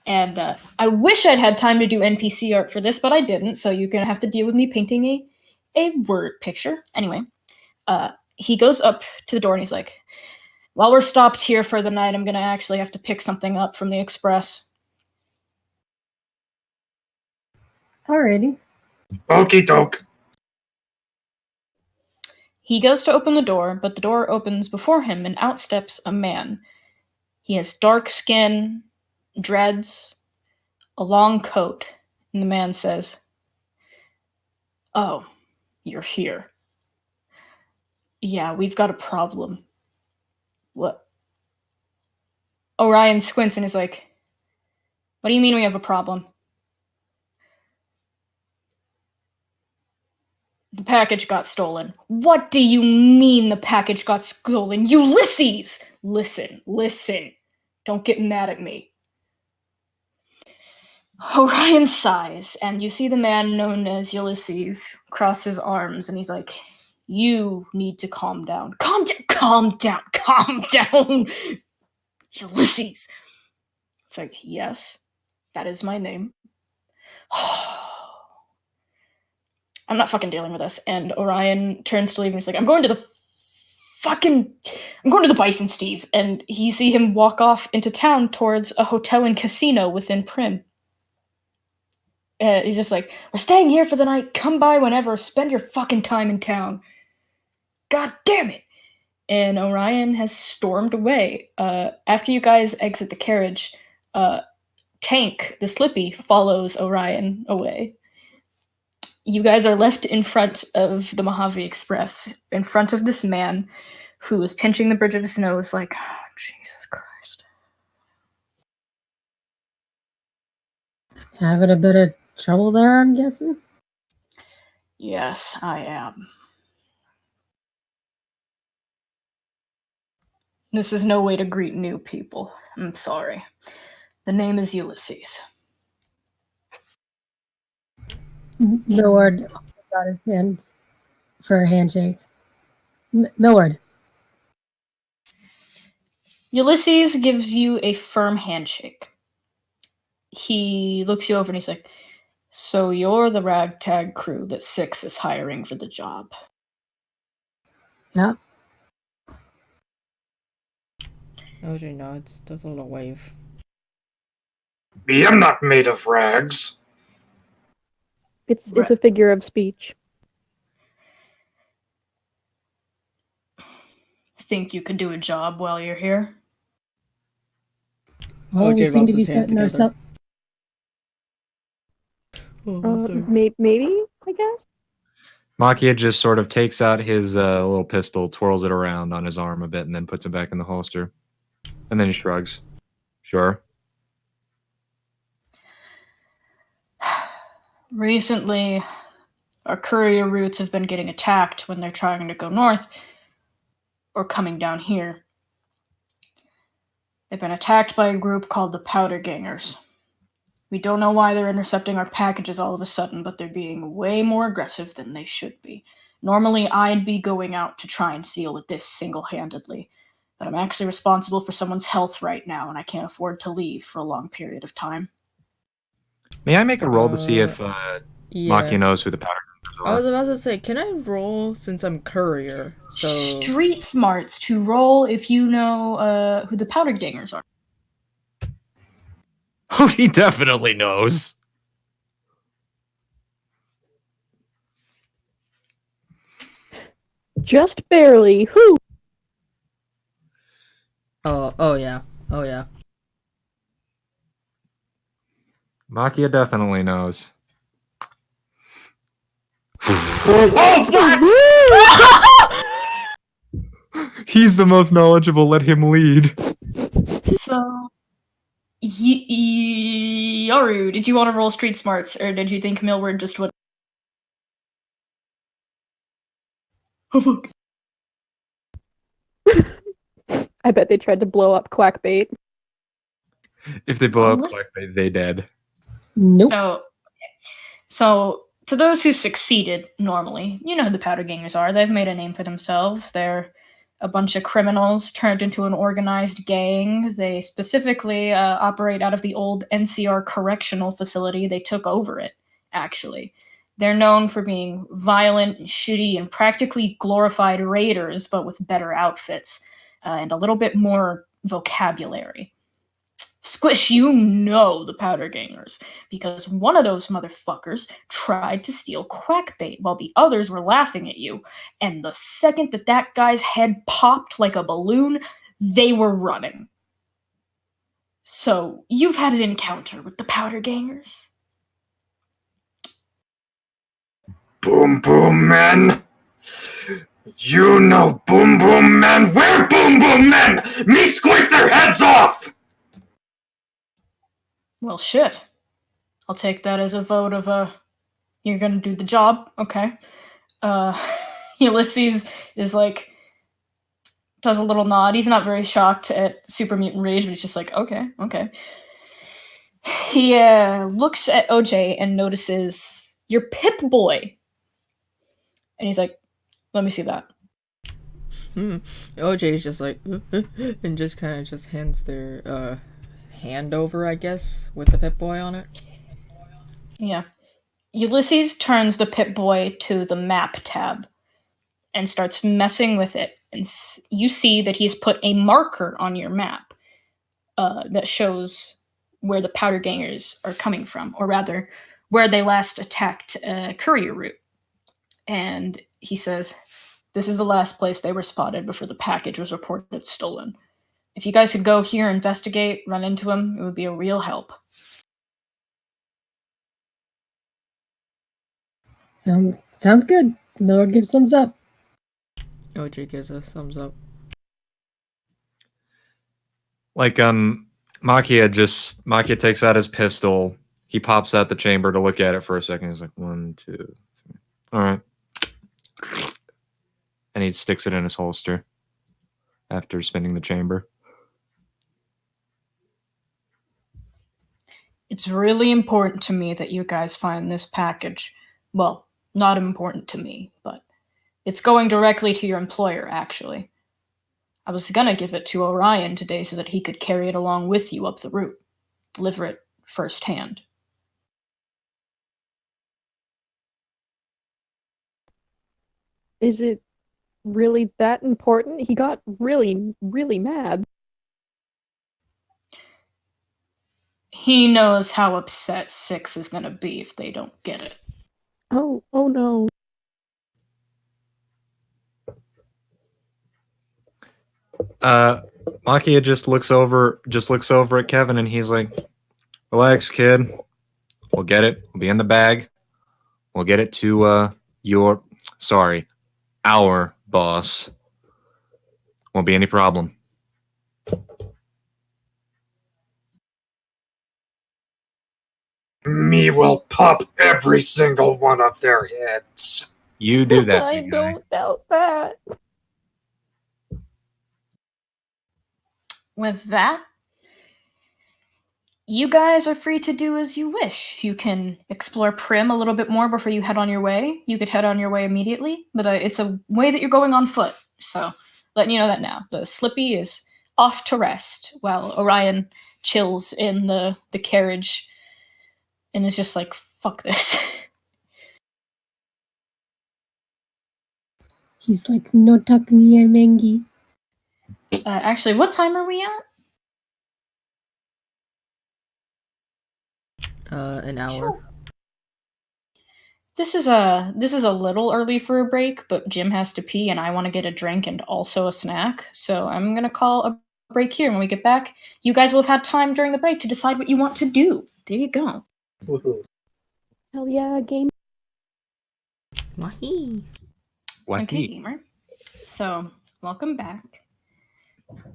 And I wish I'd had time to do NPC art for this, but I didn't, so you're going to have to deal with me painting a word picture. Anyway, he goes up to the door and he's like, while we're stopped here for the night, I'm going to actually have to pick something up from the Express. Alrighty. Okey doke. He goes to open the door, but the door opens before him and out steps a man. He has dark skin, dreads, a long coat, and the man says, "Oh, you're here. Yeah, we've got a problem." What? Orion squints and is like, "What do you mean we have a problem?" "The package got stolen." "What do you mean the package got stolen? Ulysses!" Listen. Don't get mad at me. Orion sighs, and you see the man known as Ulysses cross his arms, and he's like, "You need to calm down." Calm down! Ulysses! It's like, "Yes, that is my name." I'm not fucking dealing with this. And Orion turns to leave and he's like, I'm going to the Bison, Steve. And you see him walk off into town towards a hotel and casino within Primm. He's just like, "We're staying here for the night. Come by whenever. Spend your fucking time in town." God damn it. And Orion has stormed away. After you guys exit the carriage, Tank, the Slippy, follows Orion away. You guys are left in front of the Mojave Express, in front of this man who is pinching the bridge of his nose like, oh, Jesus Christ. Having a bit of trouble there, I'm guessing? Yes, I am. This is no way to greet new people. I'm sorry. The name is Ulysses. Millward got his hand for a handshake. Millward. Ulysses gives you a firm handshake. He looks you over and he's like, "So you're the ragtag crew that Six is hiring for the job." Yeah. OJ nods, does a little wave. Me, I'm not made of rags. It's a figure of speech. Think you could do a job while you're here? Well, we OJ seem rubs to be his hands setting together. ourselves. Maybe, I guess. Makya just sort of takes out his little pistol, twirls it around on his arm a bit, and then puts it back in the holster. And then he shrugs. Sure. Recently, our courier routes have been getting attacked when they're trying to go north or coming down here. They've been attacked by a group called the Powder Gangers. We don't know why they're intercepting our packages all of a sudden, but they're being way more aggressive than they should be. Normally, I'd be going out to try and deal with this single-handedly, but I'm actually responsible for someone's health right now, and I can't afford to leave for a long period of time. May I make a roll to see if Yeah. Makya knows who the powder gangers I was are? about to say, can I roll since I'm courier? So Street smarts to roll if you know who the Powder Gangers are. Oh, he definitely knows. Just barely. Who? Oh yeah. Makya definitely knows. Oh, what? He's the most knowledgeable. Let him lead. So, Yoru, did you want to roll street smarts, or did you think Millward just would? Oh fuck! I bet they tried to blow up Quackbait. If they blow up Listen- Quackbait, they dead. Nope. So to those who succeeded normally, you know who the Powder Gangers are. They've made a name for themselves. They're a bunch of criminals turned into an organized gang. They specifically operate out of the old NCR correctional facility. They took over it, actually. They're known for being violent, shitty, and practically glorified raiders, but with better outfits and a little bit more vocabulary. Squish, you know the Powder Gangers, because one of those motherfuckers tried to steal Quackbait while the others were laughing at you, and the second that guy's head popped like a balloon, they were running. So, you've had an encounter with the Powder Gangers? Boom Boom Men! You know Boom Boom Men? Where Boom Boom Men? Me squish their heads off! Well, shit. I'll take that as a vote of, you're gonna do the job, okay. Ulysses is like, does a little nod. He's not very shocked at Super Mutant Rage, but he's just like, okay. He looks at OJ and notices your Pip-Boy. And he's like, let me see that. OJ's just like, and just kind of just hands their hand over, I guess, with the Pip-Boy on it. Yeah. Ulysses turns the Pip-Boy to the map tab and starts messing with it. And you see that he's put a marker on your map that shows where the Powder Gangers are coming from, or rather, where they last attacked Courier Route. And he says, this is the last place they were spotted before the package was reported stolen. If you guys could go here, investigate, run into him, it would be a real help. Sounds good. Lord gives thumbs up. OJ gives a thumbs up. Like, Makya takes out his pistol. He pops out the chamber to look at it for a second. He's like, 1, 2, 3. All right. And he sticks it in his holster after spinning the chamber. It's really important to me that you guys find this package. Well, not important to me, but it's going directly to your employer, actually. I was gonna give it to Orion today so that he could carry it along with you up the route. Deliver it firsthand. Is it really that important? He got really, really mad. He knows how upset Six is gonna be if they don't get it. Oh no. Makya just looks over at Kevin and he's like, relax, kid. We'll get it. We'll be in the bag. We'll get it to our boss. Won't be any problem. Me will pop every single one of their heads. You do that. I big guy. don't doubt that. With that, you guys are free to do as you wish. You can explore Primm a little bit more before you head on your way. You could head on your way immediately, but it's a way that you're going on foot. So, letting you know that now. The Slippy is off to rest while Orion chills in the carriage and is just like, fuck this. He's like, no talk me, I'm angry. Actually, what time are we at? An hour. Sure. This is a little early for a break, but Jim has to pee and I want to get a drink and also a snack. So I'm going to call a break here. When we get back, you guys will have had time during the break to decide what you want to do. There you go. Woohoo. Hell yeah, game. Wahi. Okay, gamer. So Welcome back.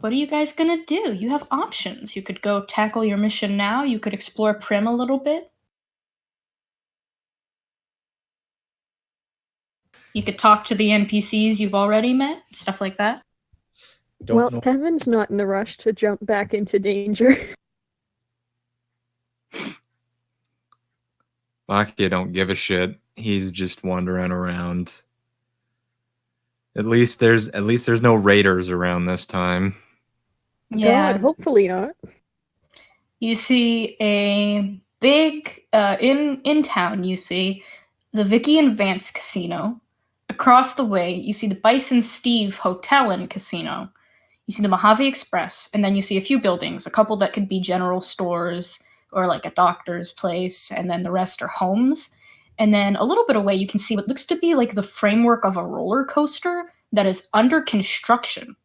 What are you guys gonna do? You have options. You could go tackle your mission now. You could explore Primm a little bit. You could talk to the NPCs you've already met, stuff like that. Well, Kevin's not in a rush to jump back into danger. Makya don't give a shit. He's just wandering around. At least there's no raiders around this time. Yeah. God, hopefully not. You see a big in town. You see the Vicky and Vance Casino. Across the way, you see the Bison Steve Hotel and Casino. You see the Mojave Express, and then you see a few buildings, a couple that could be general stores or like a doctor's place, and then the rest are homes. And then a little bit away, you can see what looks to be like the framework of a roller coaster that is under construction.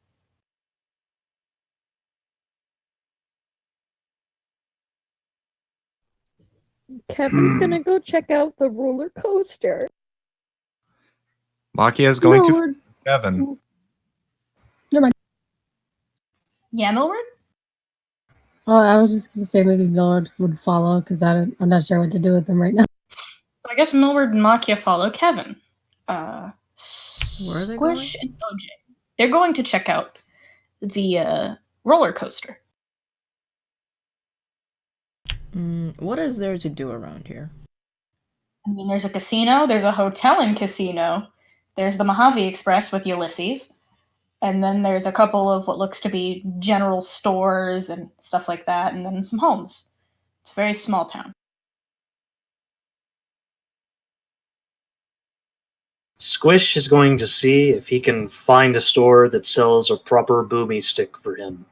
Kevin's gonna go check out the roller coaster. Makya is going to Lord. Kevin. Yeah, Millward? Oh, I was just going to say maybe Millard would follow because I'm not sure what to do with them right now. I guess Millward and Makya follow Kevin. Where are they Squish and OJ. They're going to check out the roller coaster. What is there to do around here? I mean, there's a casino, there's a hotel and casino, there's the Mojave Express with Ulysses, and then there's a couple of what looks to be general stores and stuff like that, and then some homes. It's a very small town. Squish is going to see if he can find a store that sells a proper boomy stick for him.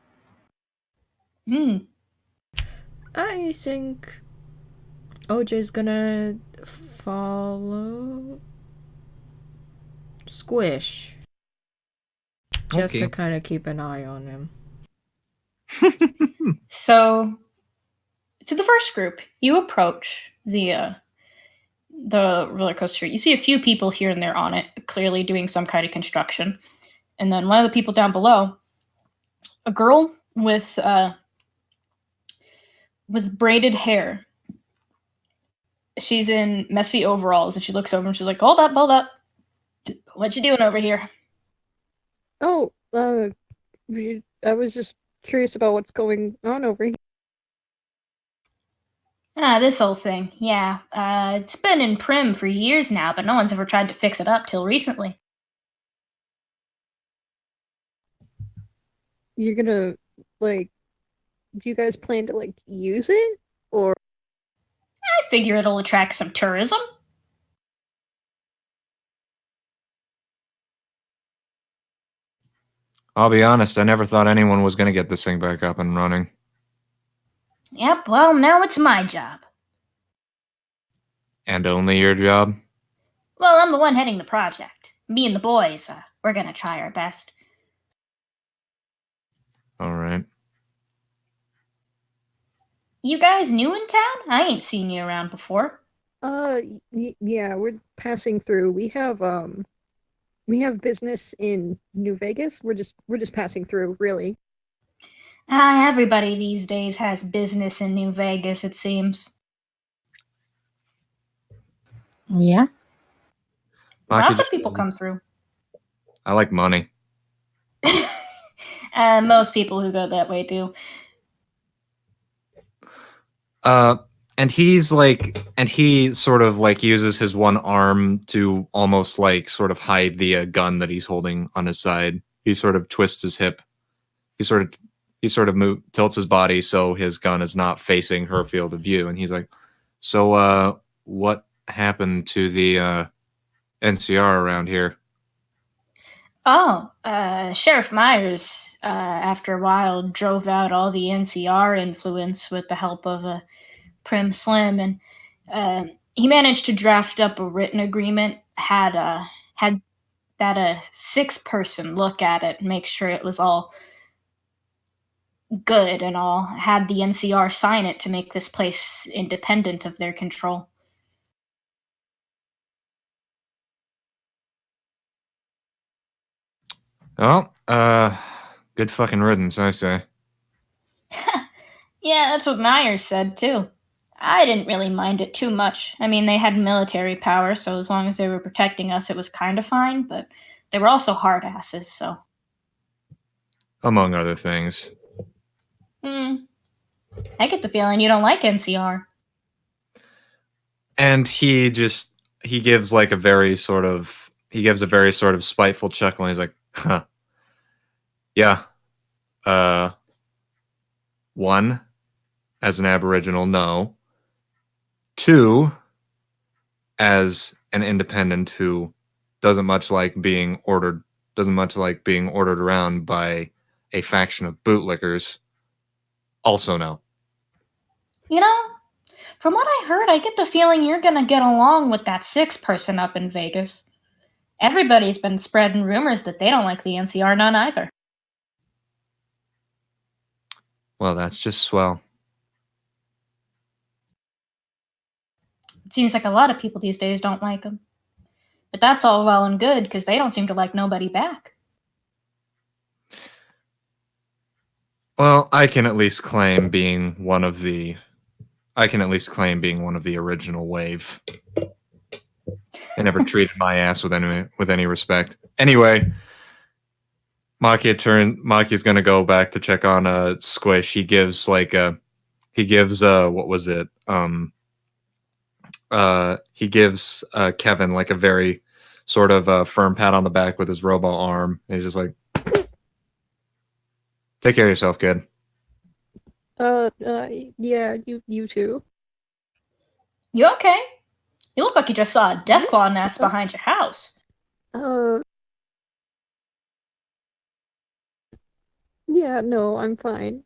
I think OJ's gonna follow Squish. Just Okay. to kind of keep an eye on him. So, to the first group, you approach the roller coaster. You see a few people here and there on it, clearly doing some kind of construction. And then one of the people down below, a girl with braided hair. She's in messy overalls, and she looks over and she's like, hold up. What you doing over here? Oh, I was just curious about what's going on over here. This old thing. Yeah, it's been in Primm for years now, but no one's ever tried to fix it up till recently. You're gonna, do you guys plan to, use it? Or? I figure it'll attract some tourism. I'll be honest, I never thought anyone was going to get this thing back up and running. Yep, well, now it's my job. And only your job? Well, I'm the one heading the project. Me and the boys, we're gonna try our best. Alright. You guys new in town? I ain't seen you around before. Yeah, we're passing through. We have business in New Vegas. We're just passing through, really. Everybody these days has business in New Vegas, it seems. Yeah? Lots of people come through. I like money. Most people who go that way do. And he sort of like uses his one arm to almost like sort of hide the gun that he's holding on his side. He sort of twists his hip. He sort of tilts his body so his gun is not facing her field of view. And he's like, so, what happened to the, NCR around here? Oh, Sheriff Myers, after a while, drove out all the NCR influence with the help of Primm Slim, and he managed to draft up a written agreement. Had that a 6-person look at it, and make sure it was all good and all. Had the NCR sign it to make this place independent of their control. Well, good fucking riddance, I say. Yeah, that's what Myers said, too. I didn't really mind it too much. I mean, they had military power, so as long as they were protecting us, it was kind of fine, but they were also hard asses, so. Among other things. I get the feeling you don't like NCR. And he gives like a very sort of spiteful chuckle, and he's like, huh. Yeah. One, as an Aboriginal, no. Two, as an independent who doesn't much like being ordered around by a faction of bootlickers, also no. You know, from what I heard, I get the feeling you're gonna get along with that 6th person up in Vegas. Everybody's been spreading rumors that they don't like the NCR none either. Well, that's just swell. It seems like a lot of people these days don't like them. But that's all well and good, because they don't seem to like nobody back. Well, I can at least claim being one of the original wave. They never treated my ass with any respect. Anyway, Makya's gonna go back to check on Squish. He gives what was it? He gives Kevin like a very sort of firm pat on the back with his robo arm. And he's just like, take care of yourself, kid. Yeah, you too. You okay? You look like you just saw a Deathclaw nest behind your house. Yeah, no, I'm fine.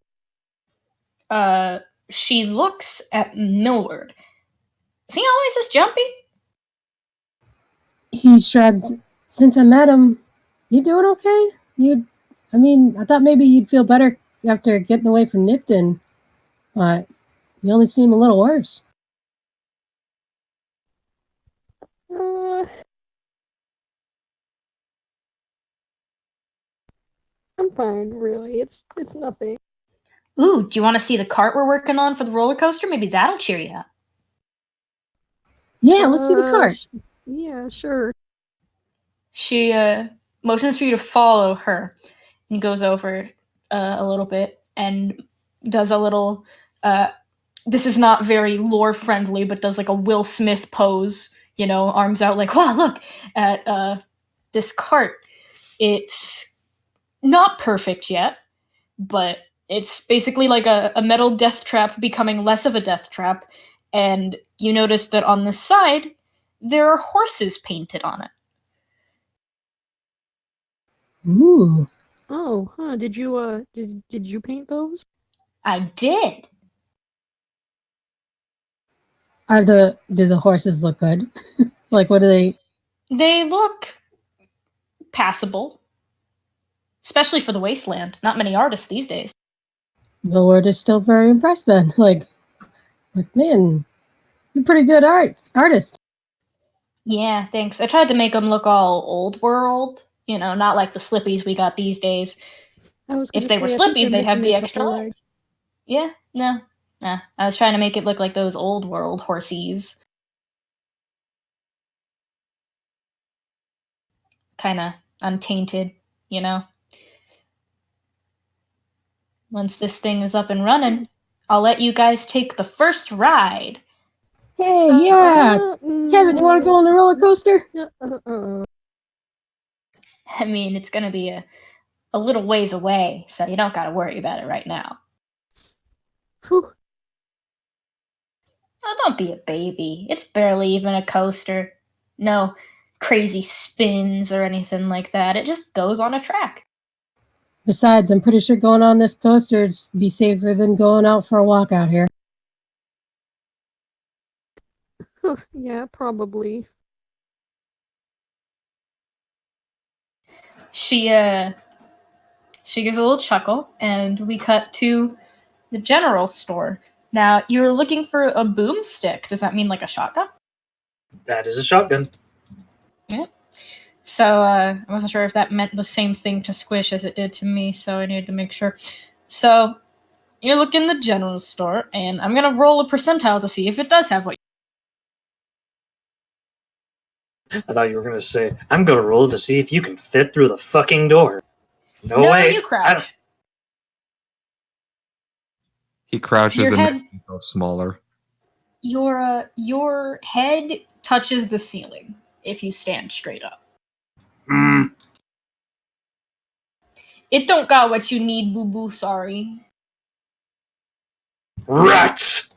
She looks at Millward. Is he always this jumpy? He shrugs. Since I met him, you doing okay? I thought maybe you'd feel better after getting away from Nipton, but you only seem a little worse. I'm fine, really. It's nothing. Ooh, do you want to see the cart we're working on for the roller coaster? Maybe that'll cheer you up. Yeah, let's see the cart. Yeah, sure. She motions for you to follow her and goes over a little bit and does a little this is not very lore friendly, but does like a Will Smith pose, arms out like, wow, look at this cart. It's not perfect yet, but it's basically like a metal death trap becoming less of a death trap, and you notice that on the side there are horses painted on it. Ooh. Oh, huh. Did you paint those? I did. Do the horses look good? Like, what do they? They look passable, especially for the wasteland. Not many artists these days. The Lord is still very impressed then. Like, man, you're a pretty good artist. Yeah, thanks. I tried to make them look all old world, not like the Slippies we got these days. If they were Slippies, they'd have the extra legs. Yeah, no. I was trying to make it look like those old world horsies. Kind of untainted, Once this thing is up and running, I'll let you guys take the first ride. Hey, yeah! Kevin, you want to go on the roller coaster? I mean, it's going to be a little ways away, so you don't got to worry about it right now. Whew. Oh, don't be a baby. It's barely even a coaster. No crazy spins or anything like that. It just goes on a track. Besides, I'm pretty sure going on this coaster would be safer than going out for a walk out here. Yeah, probably. She gives a little chuckle, and we cut to the general store. Now, you're looking for a boomstick. Does that mean like a shotgun? That is a shotgun. Yeah. So I wasn't sure if that meant the same thing to Squish as it did to me, so I needed to make sure. So you look in the general store, and I'm gonna roll a percentile to see if it does have what. I thought you were gonna say, "I'm gonna roll to see if you can fit through the fucking door." No, No, wait. you crouch. He crouches Your and head- makes himself smaller. Your head touches the ceiling if you stand straight up. It don't got what you need, boo boo. Sorry. Rats!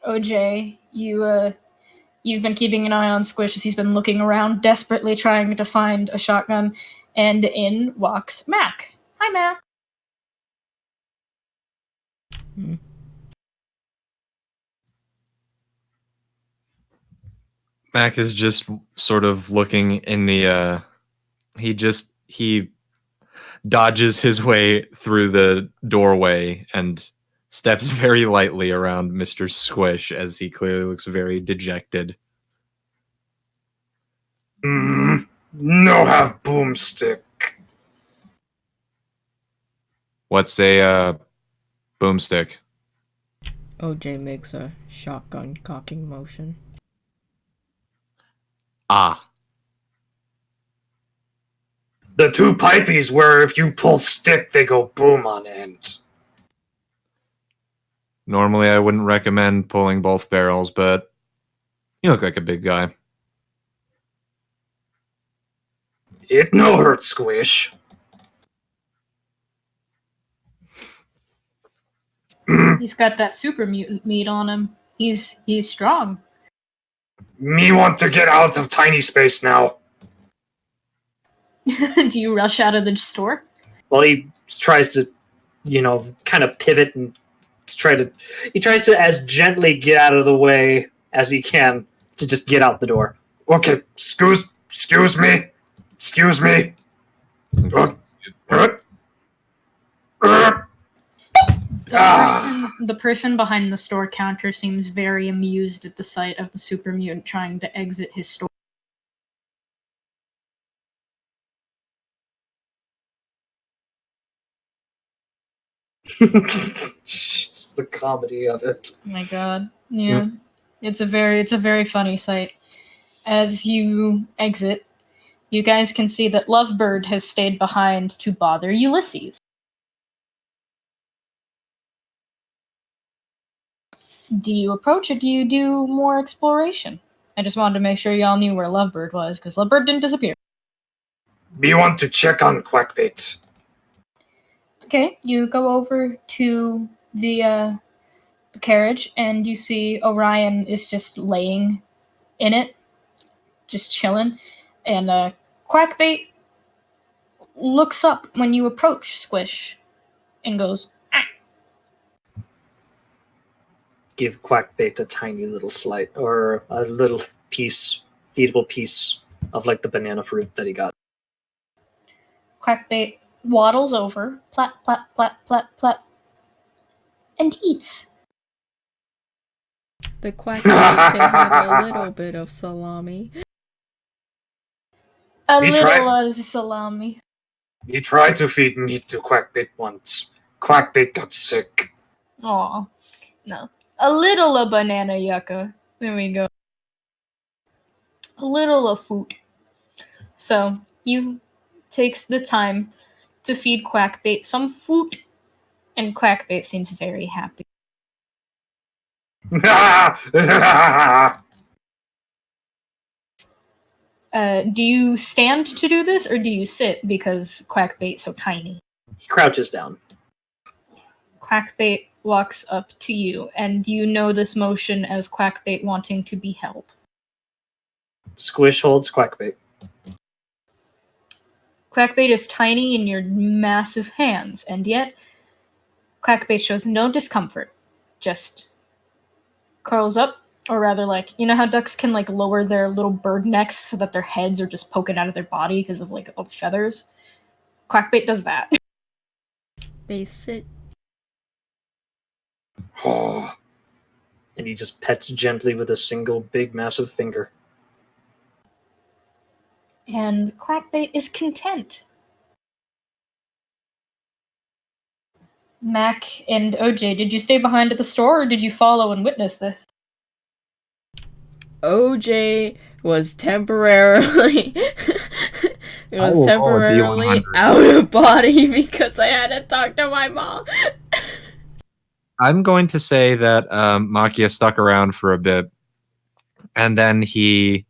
OJ, you've been keeping an eye on Squish as he's been looking around, desperately trying to find a shotgun, and in walks Mac. Hi, Mac. Mac is just sort of looking in the he dodges his way through the doorway and steps very lightly around Mr. Squish as he clearly looks very dejected. No have boomstick. What's a boomstick? OJ makes a shotgun cocking motion. Ah, The two pipies where if you pull stick, they go boom on end. normally I wouldn't recommend pulling both barrels, but you look like a big guy. It no hurt, Squish. He's got that super mutant meat on him. He's strong. Me want to get out of tiny space now. Do you rush out of the store? Well, he tries to, kind of pivot and he tries to as gently get out of the way as he can to just get out the door. Okay, excuse me. Excuse me. The person behind the store counter seems very amused at the sight of the super mutant trying to exit his store. Just the comedy of it. Oh my god. Yeah. It's a very funny sight. As you exit, you guys can see that Lovebird has stayed behind to bother Ulysses. Do you approach or do you do more exploration? I just wanted to make sure y'all knew where Lovebird was, because Lovebird didn't disappear. Me want to check on Quackbait. Okay, you go over to the carriage, and you see Orion is just laying in it, just chilling, and Quackbait looks up when you approach Squish and goes, ah. Give Quackbait a tiny little slice, or a little feedable piece of like the banana fruit that he got. Quackbait waddles over, plat, plat, plat, plat, plat, and eats. The quack can have a little bit of salami. A He little tried- salami. He tried to feed meat to Quackbait once. Quackbait got sick. Aw, no. A little banana yucca. There we go. A little of food. So, you takes the time to feed Quackbait some food, and Quackbait seems very happy. Do you stand to do this, or do you sit because Quackbait's so tiny? He crouches down. Quackbait walks up to you, and you know this motion as Quackbait wanting to be held. Squish holds Quackbait. Quackbait is tiny in your massive hands, and yet Quackbait shows no discomfort. Just curls up, or rather, like, you know how ducks can like lower their little bird necks so that their heads are just poking out of their body because of like all the feathers? Quackbait does that. They sit. Oh, And he just pets gently with a single big massive finger. And Quackbait is content. Mac and OJ, did you stay behind at the store or did you follow and witness this? OJ was temporarily will roll a D100. out of body because I had to talk to my mom. I'm going to say that Makya stuck around for a bit, and then he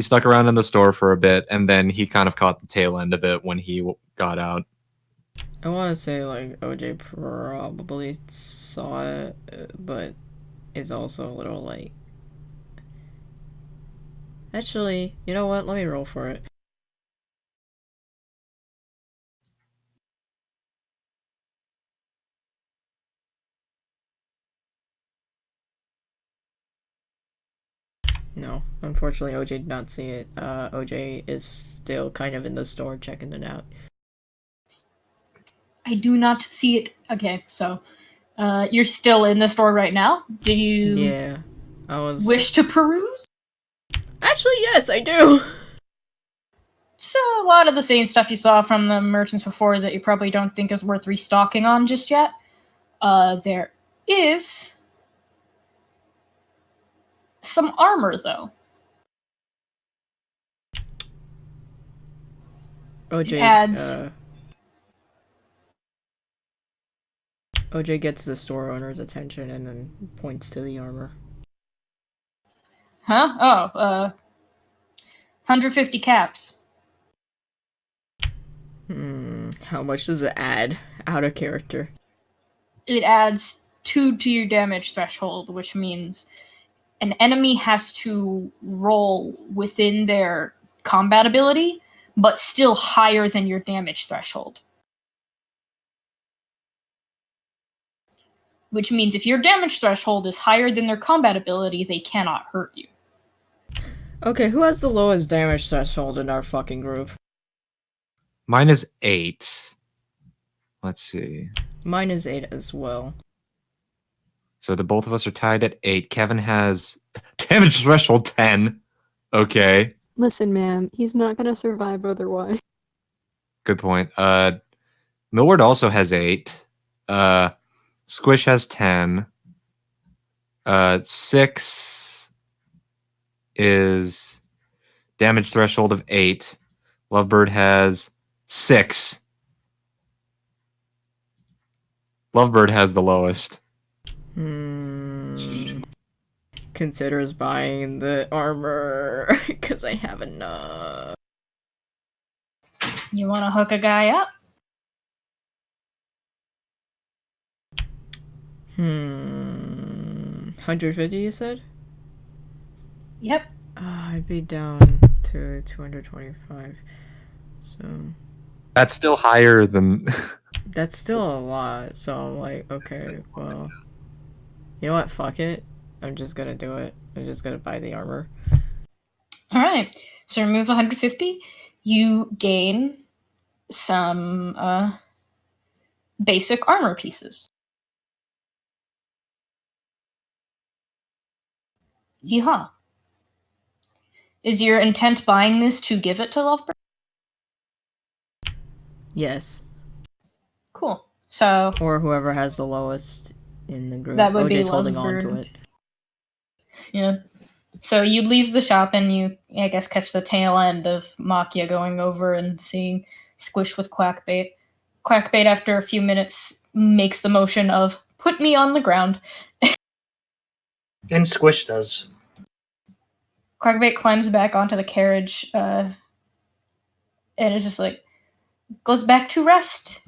stuck around in the store for a bit, and then he kind of caught the tail end of it when he got out. I want to say like OJ probably saw it, but is also a little like. Actually, you know what? Let me roll for it. No, unfortunately, OJ did not see it. OJ is still kind of in the store checking it out. I do not see it. Okay, so you're still in the store right now. Do you Yeah, I was. wish to peruse? Actually, yes, I do. So a lot of the same stuff you saw from the merchants before that you probably don't think is worth restocking on just yet. There is some armor, though. OJ It adds... OJ gets the store owner's attention and then points to the armor. Huh? Oh, 150 caps. How much does it add out of character? It adds 2 to your damage threshold, which means an enemy has to roll within their combat ability, but still higher than your damage threshold. Which means if your damage threshold is higher than their combat ability, they cannot hurt you. Okay, who has the lowest damage threshold in our fucking group? Mine is 8. Let's see. Mine is 8 as well. So the both of us are tied at 8. Kevin has damage threshold 10. Okay. Listen, man, he's not gonna survive otherwise. Good point. Millward also has 8. Squish has 10. 6 is damage threshold of 8. Lovebird has 6. Lovebird has the lowest. Considers buying the armor because I have enough. You want to hook a guy up? 150, you said? Yep. I'd be down to 225. So That's still higher than... that's still a lot. So I'm like, okay, well, you know what? Fuck it. I'm just gonna do it. I'm just gonna buy the armor. All right. So remove 150. You gain some basic armor pieces. Yeehaw. Is your intent buying this to give it to Lovebird? Yes. Cool. So Or whoever has the lowest in the group. That would be OJ's holding on to Lovebird. it. yeah. So you leave the shop and you, I guess, catch the tail end of Makya going over and seeing Squish with Quackbait. Quackbait, after a few minutes, makes the motion of "put me on the ground." And Squish does. Quackbait climbs back onto the carriage, and is just like, goes back to rest.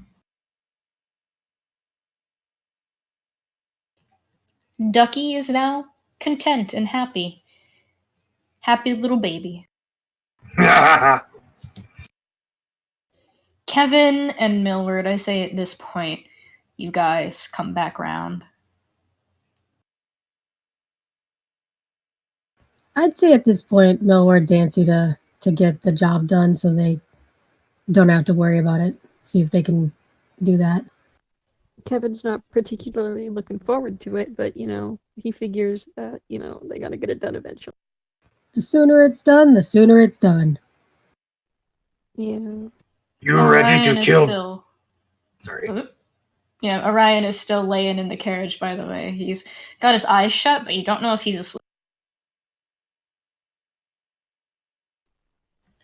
Ducky is now content and happy. Happy little baby. Kevin and Millward, I say at this point, you guys come back round. I'd say at this point, Millward's antsy to get the job done so they don't have to worry about it. See if they can do that. Kevin's not particularly looking forward to it, but, he figures that, they gotta get it done eventually. The sooner it's done, the sooner it's done. Yeah. You ready Orion to is kill? still. Sorry. Yeah, Orion is still laying in the carriage, by the way. He's got his eyes shut, but you don't know if he's asleep.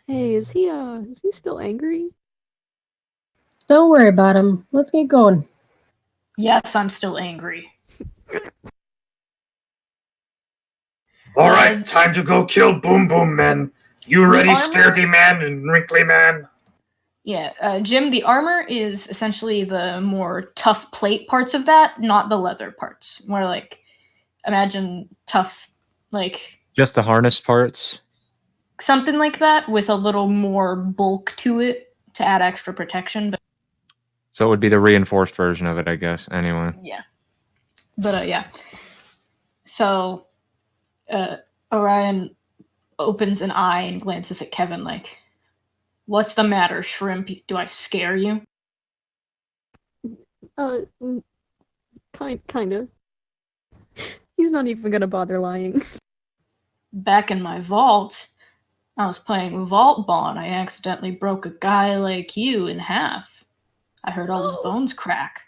Hey, is he still angry? Don't worry about him. Let's get going. Yes, I'm still angry. All right, time to go kill Boom Boom Man. You ready, armor- scaredy man and wrinkly man? Yeah, Jim, the armor is essentially the more tough plate parts of that, not the leather parts. More like, imagine tough, like Just the harness parts. something like that with a little more bulk to it to add extra protection. But So it would be the reinforced version of it, I guess. Anyway. yeah. But yeah. So Orion opens an eye and glances at Kevin like, "What's the matter, Shrimp? Do I scare you?" Kind of. He's not even gonna bother lying. Back in my vault, I was playing vault ball and I accidentally broke a guy like you in half. I heard all his bones crack.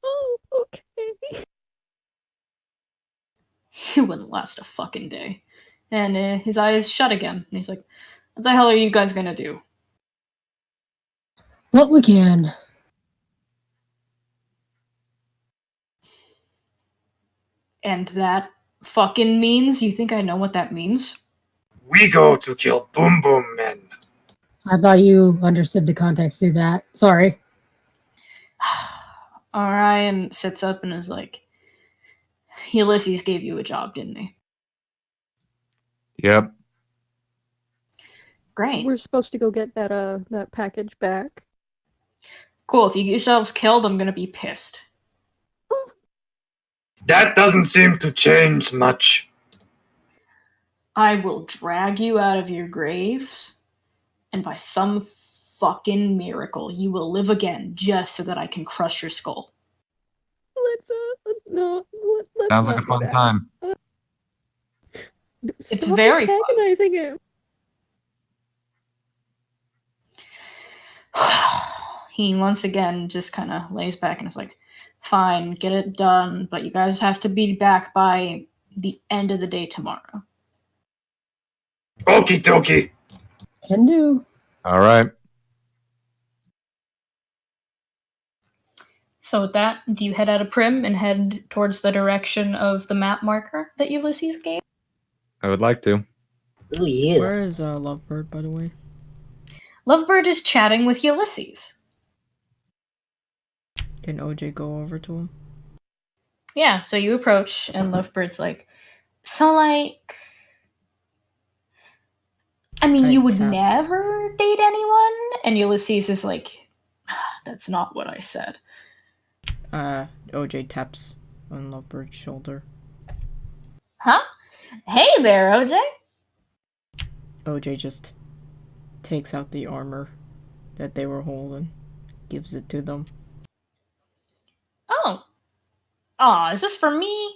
Oh, okay. He wouldn't last a fucking day. And his eyes shut again. And he's like, "What the hell are you guys gonna do?" What we can. And that fucking means? You think I know what that means? We go to kill Boom Boom Man. I thought you understood the context through that. Sorry. Orion sits up and is like, "Ulysses gave you a job, didn't he?" Yep. Great. We're supposed to go get that package back. Cool. If you get yourselves killed, I'm gonna be pissed. That doesn't seem to change much. I will drag you out of your graves, and by some fucking miracle, you will live again just so that I can crush your skull. Let's Sounds not like a do fun that. time. It's Stop very fun. antagonizing him. He once again just kind of lays back and is like, "Fine, get it done, but you guys have to be back by the end of the day tomorrow." Okie dokie. Can do. All right. So with that, do you head out of Primm and head towards the direction of the map marker that Ulysses gave? I would like to. Oh yeah. Where is Lovebird, by the way? Lovebird is chatting with Ulysses. Can OJ go over to him? Yeah, so you approach, and Lovebird's like, "So, like, I mean, you would never date anyone?" And Ulysses is like, "That's not what I said." OJ taps on Lovebird's shoulder. Huh? Hey there, OJ. OJ just takes out the armor that they were holding, gives it to them. Oh. Aw, is this for me?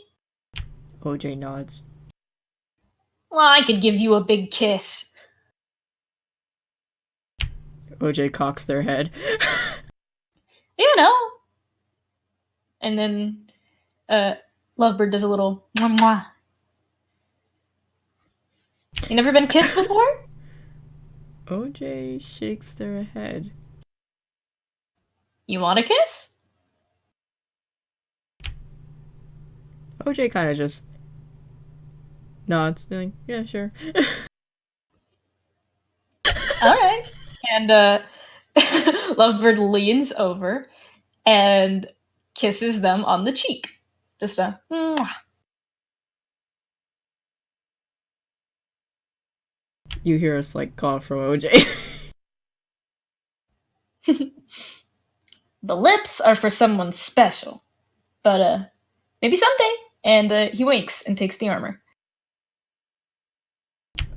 OJ nods. Well, I could give you a big kiss. OJ cocks their head. You know. And then Lovebird does a little mwah mwah. You never been kissed before? OJ shakes their head. You want a kiss? OJ kind of just nods, like, yeah, sure. Alright. And Lovebird leans over and kisses them on the cheek. Just a mwah. You hear a slight cough from OJ. The lips are for someone special. But maybe someday. And he winks and takes the armor.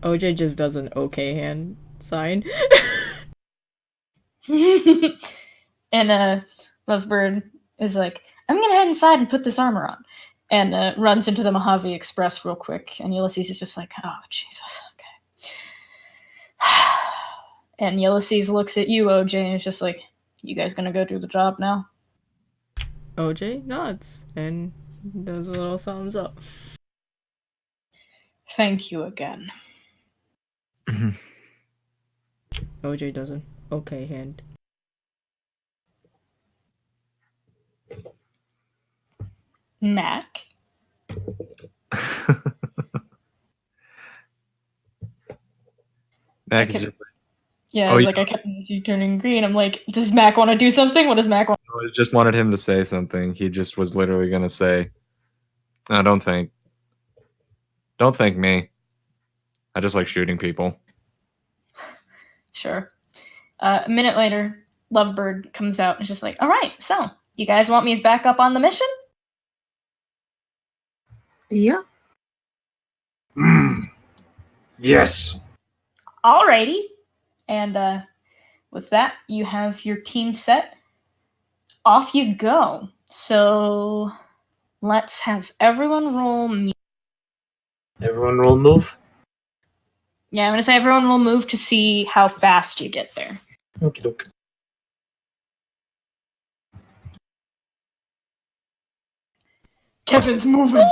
OJ just does an okay hand sign. And Lovebird is like, "I'm gonna head inside and put this armor on." And runs into the Mojave Express real quick. And Ulysses is just like, "Oh, Jesus, okay." And Ulysses looks at you, OJ, and is just like, you guys gonna go do the job now? OJ nods and does a little thumbs up. Thank you again. OJ does an okay hand. Mac? Mac is just Yeah, Oh, it's yeah. like I kept you turning green. I'm like, does Mac want to do something? What does Mac want? I just wanted him to say something. He just was literally gonna say, "No, don't thank me. I just like shooting people." Sure. A minute later, Lovebird comes out and is just like, all right, so you guys want me as backup on the mission? Yeah. Yes. Alrighty. And with that, you have your team set. Off you go. So let's have everyone roll. Everyone roll move. Yeah, I'm gonna say everyone will move to see how fast you get there. Okie doke. Kevin's moving.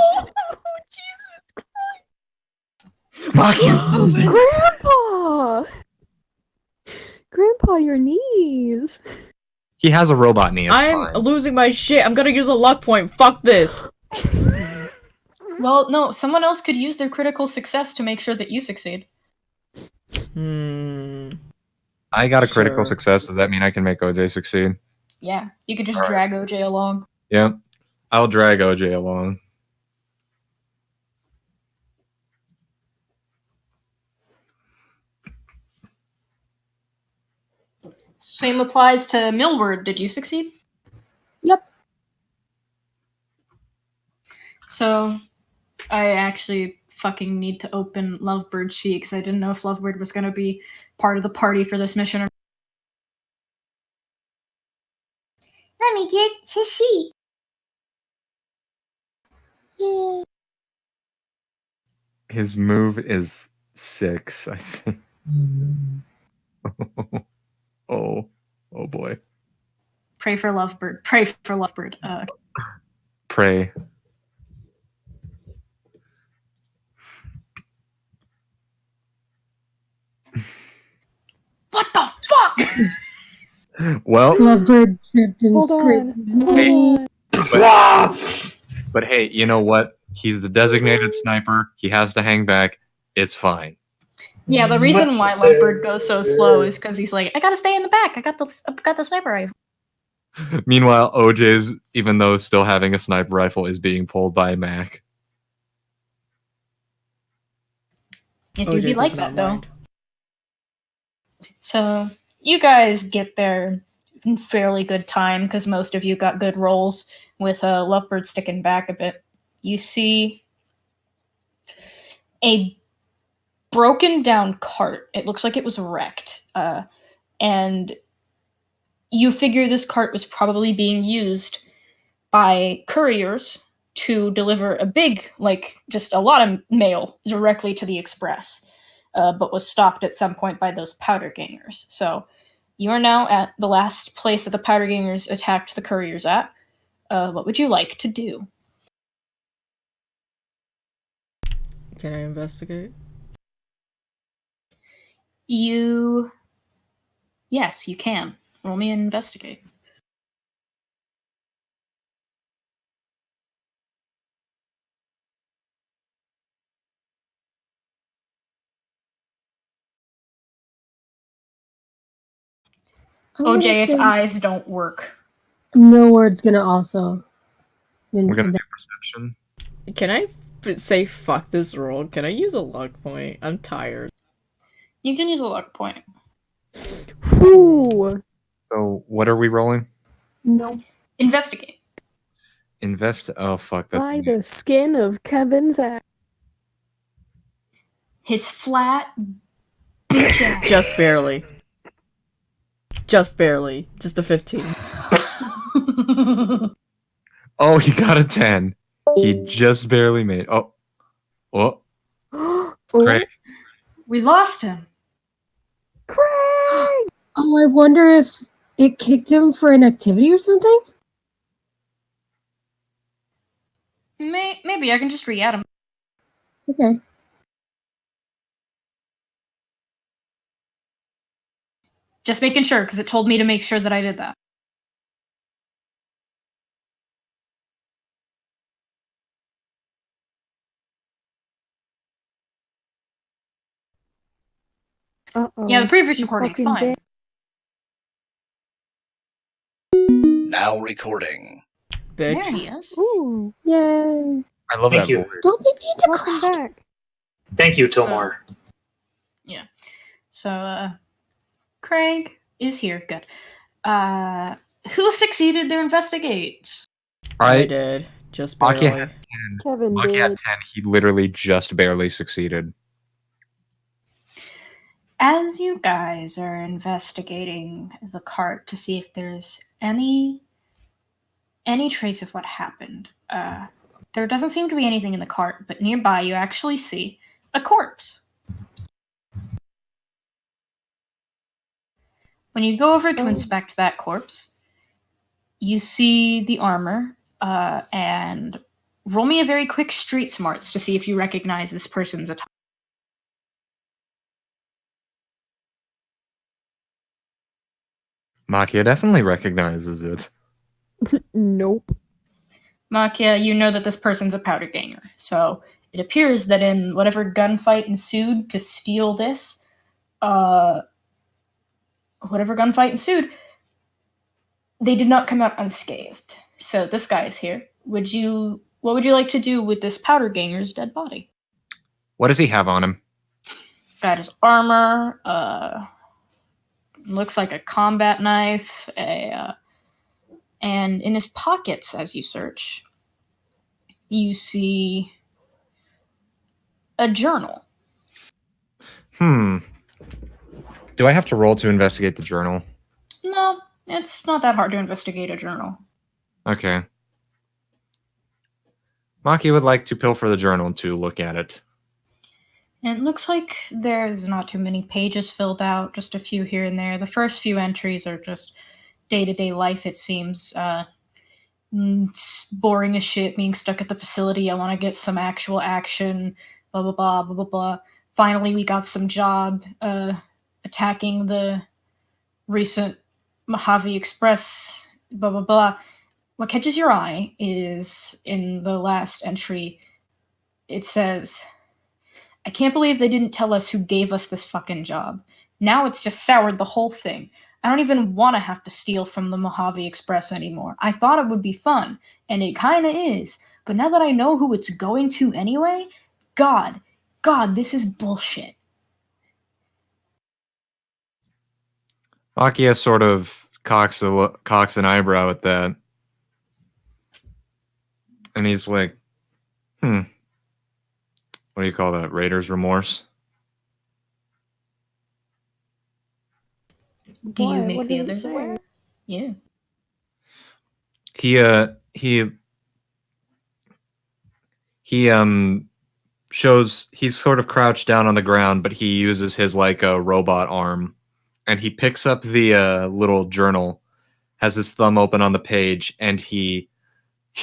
Makya's moving. Grandpa! Grandpa, your knees! He has a robot knee. It's I'm fine. losing my shit. I'm gonna use a luck point. Fuck this. Well, no, someone else could use their critical success to make sure that you succeed. I got a critical Sure. success. Does that mean I can make OJ succeed? Yeah, you could just drag OJ along. Yep. I'll drag OJ along. Same applies to Millward. Did you succeed? Yep. So, I actually fucking need to open Lovebird's sheet because I didn't know if Lovebird was going to be part of the party for this mission. Let me get his sheet. Yay. His move is 6, I think. Oh boy. Pray for Lovebird. Pray for Lovebird. Pray. What the fuck? Well, Lovebird tripped and Hold scraped on. his Hold knee. on. but hey, you know what? He's the designated sniper. He has to hang back. It's fine. Yeah, the reason What why to say? Lovebird goes so slow is because he's like, I gotta stay in the back. I got the sniper rifle. Meanwhile, OJ's, even though still having a sniper rifle, is being pulled by Mac. It do OJ be like does that not though. mind. So you guys get there in fairly good time because most of you got good rolls with Lovebird sticking back a bit. You see a broken down cart. It looks like it was wrecked. And you figure this cart was probably being used by couriers to deliver a big, like, just a lot of mail directly to the Express, but was stopped at some point by those powder gangers. So you are now at the last place that the powder gangers attacked the couriers at. What would you like to do? Can I investigate? Yes, you can. Roll me an investigate. I'm gonna OJ's say eyes don't work. Millward's gonna also. We're gonna do perception. Can I say fuck this roll? Can I use a luck point? I'm tired. You can use a luck point. Ooh. So what are we rolling? No. Investigate. Invest. Oh fuck that. By the skin of Kevin's ass. His flat bitch ass. Just barely. Just barely. Just a 15. Oh, he got a 10. He just barely made. Oh, Oh, great. We lost him. crap! Oh, I wonder if it kicked him for an activity or something? Maybe I can just re-add him. Okay. Just making sure, because it told me to make sure that I did that. Uh-oh. Yeah, the previous You recording's fucking fine. Now recording. There Bitch. he is. Ooh, Yay. I love Thank that you. voice. Don't make me into welcome crack. back. Thank you, So- Tomar. So, Craig is here. Good. Who succeeded their investigate? I I did. Just Makya barely. had 10. Kevin Makya had did. 10. He literally just barely succeeded. As you guys are investigating the cart to see if there's any trace of what happened, there doesn't seem to be anything in the cart, but nearby you actually see a corpse. When you go over to Oh. inspect that corpse, you see the armor, and roll me a very quick street smarts to see if you recognize this person's attire. Makya definitely recognizes it. Nope. Makya, you know that this person's a powder ganger, so it appears that in whatever gunfight ensued to steal this, they did not come out unscathed. So this guy is here. What would you like to do with this powder ganger's dead body? What does he have on him? Got his armor, looks like a combat knife, and in his pockets, as you search, you see a journal. Do I have to roll to investigate the journal? No, it's not that hard to investigate a journal. Okay. Makya would like to pilfer the journal to look at it. And it looks like there's not too many pages filled out, just a few here and there. The first few entries are just day-to-day life, it seems. It's boring as shit, being stuck at the facility. I want to get some actual action, blah, blah, blah, blah, blah, blah. Finally, we got some job attacking the recent Mojave Express, blah, blah, blah. What catches your eye is in the last entry, it says, I can't believe they didn't tell us who gave us this fucking job. Now it's just soured the whole thing. I don't even want to have to steal from the Mojave Express anymore. I thought it would be fun, and it kinda is. But now that I know who it's going to anyway, God, this is bullshit. Makya sort of cocks an eyebrow at that. And he's like, what do you call that? Raider's remorse? Do you Why? make What the does it others say? aware? Yeah. He shows he's sort of crouched down on the ground, but he uses his like a robot arm, and he picks up the little journal, has his thumb open on the page, and he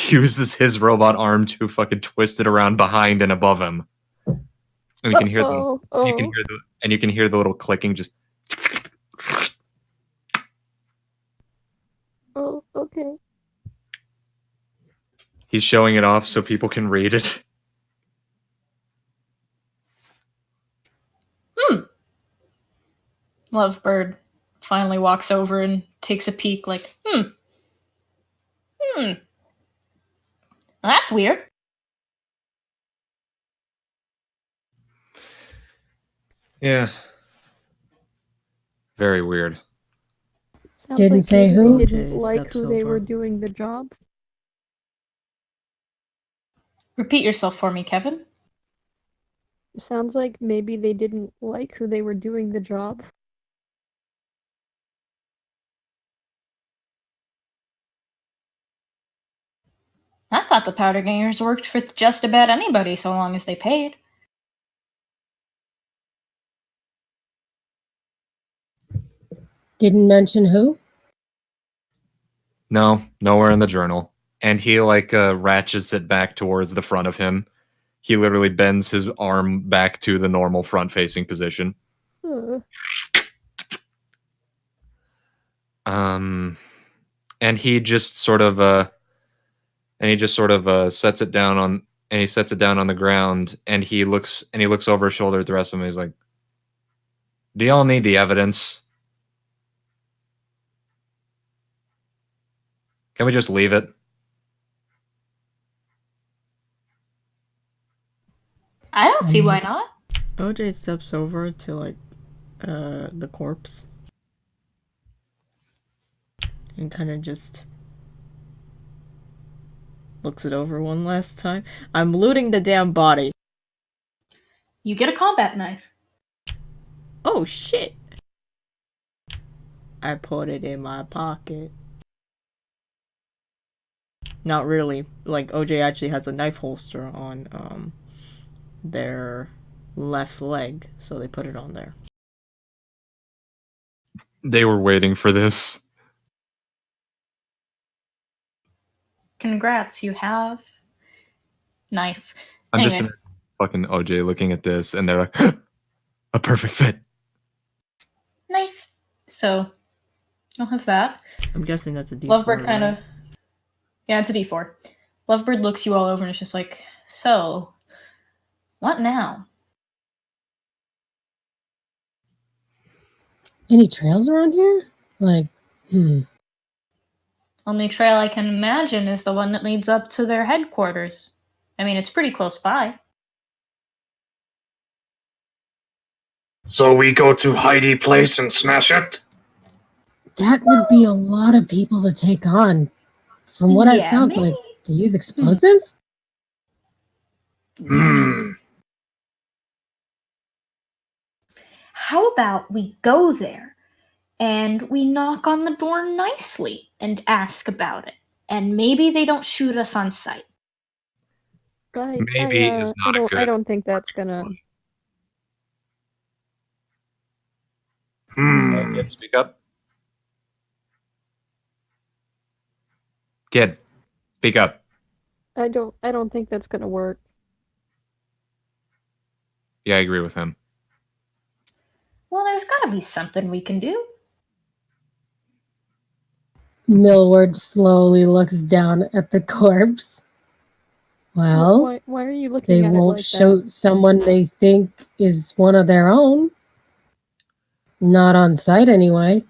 uses his robot arm to fucking twist it around behind and above him. And you can hear Oh, you can hear the little clicking just. oh, okay. He's showing it off so people can read it. Lovebird finally walks over and takes a peek, like, that's weird. Yeah. Very weird. Sounds Didn't like say maybe who? they didn't Jay like steps who they over. were doing the job. Repeat yourself for me, Kevin. Sounds like maybe they didn't like who they were doing the job. I thought the powder gangers worked for just about anybody so long as they paid. Didn't mention who? No, nowhere in the journal. And he ratchets it back towards the front of him. He literally bends his arm back to the normal front-facing position. And he just sort of sets it down on the ground, and he looks over his shoulder at the rest of them. He's like, "Do y'all need the evidence? Can we just leave it?" I don't see why not. OJ steps over to the corpse and kind of just looks it over one last time. I'm looting the damn body. You get a combat knife. Oh shit! I put it in my pocket. Not really. Like, OJ actually has a knife holster on their left leg, so they put it on there. They were waiting for this. Congrats, you have knife. I'm just Anyway. fucking OJ looking at this, and they're like, a perfect fit. Knife. So, I'll have that. I'm guessing that's a D4. Lovebird kind of... right? Yeah, it's a D4. Lovebird looks you all over and is just like, so, what now? Any trails around here? Only trail I can imagine is the one that leads up to their headquarters. I mean, it's pretty close by. So we go to Heidi Place and smash it? That would be a lot of people to take on. From what it Yeah, sounds maybe. like, they use explosives? How about we go there and we knock on the door nicely and ask about it? And maybe they don't shoot us on sight. Maybe is not a good. I don't think that's gonna. Kid, speak up. Kid, speak up. I don't think that's gonna work. Yeah, I agree with him. Well, there's gotta be something we can do. Millward slowly looks down at the corpse. Well, Why are you looking they at it won't like shoot someone they think is one of their own. Not on sight, anyway.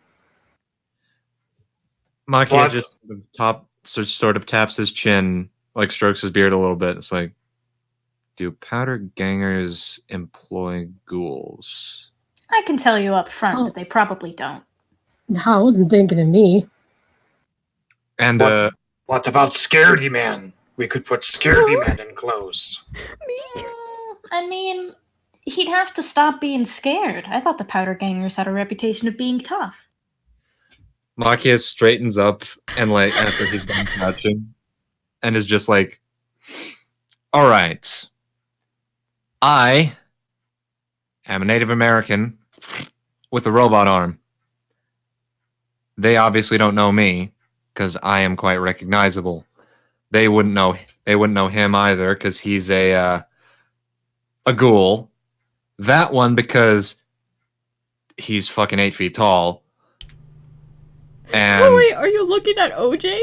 Makya just sort of taps his chin, like strokes his beard a little bit. It's like, do powder gangers employ ghouls? I can tell you up front that they probably don't. No, I wasn't thinking of me. And what about Scaredy Man? We could put Scaredy Man in clothes. I mean, he'd have to stop being scared. I thought the powder gangers had a reputation of being tough. Makya straightens up and after he's done touching, and is just like, all right, I am a Native American with a robot arm. They obviously don't know me because I am quite recognizable. They wouldn't know him either because he's a ghoul. That one because he's fucking 8 feet tall. And Oh wait, are you looking at OJ?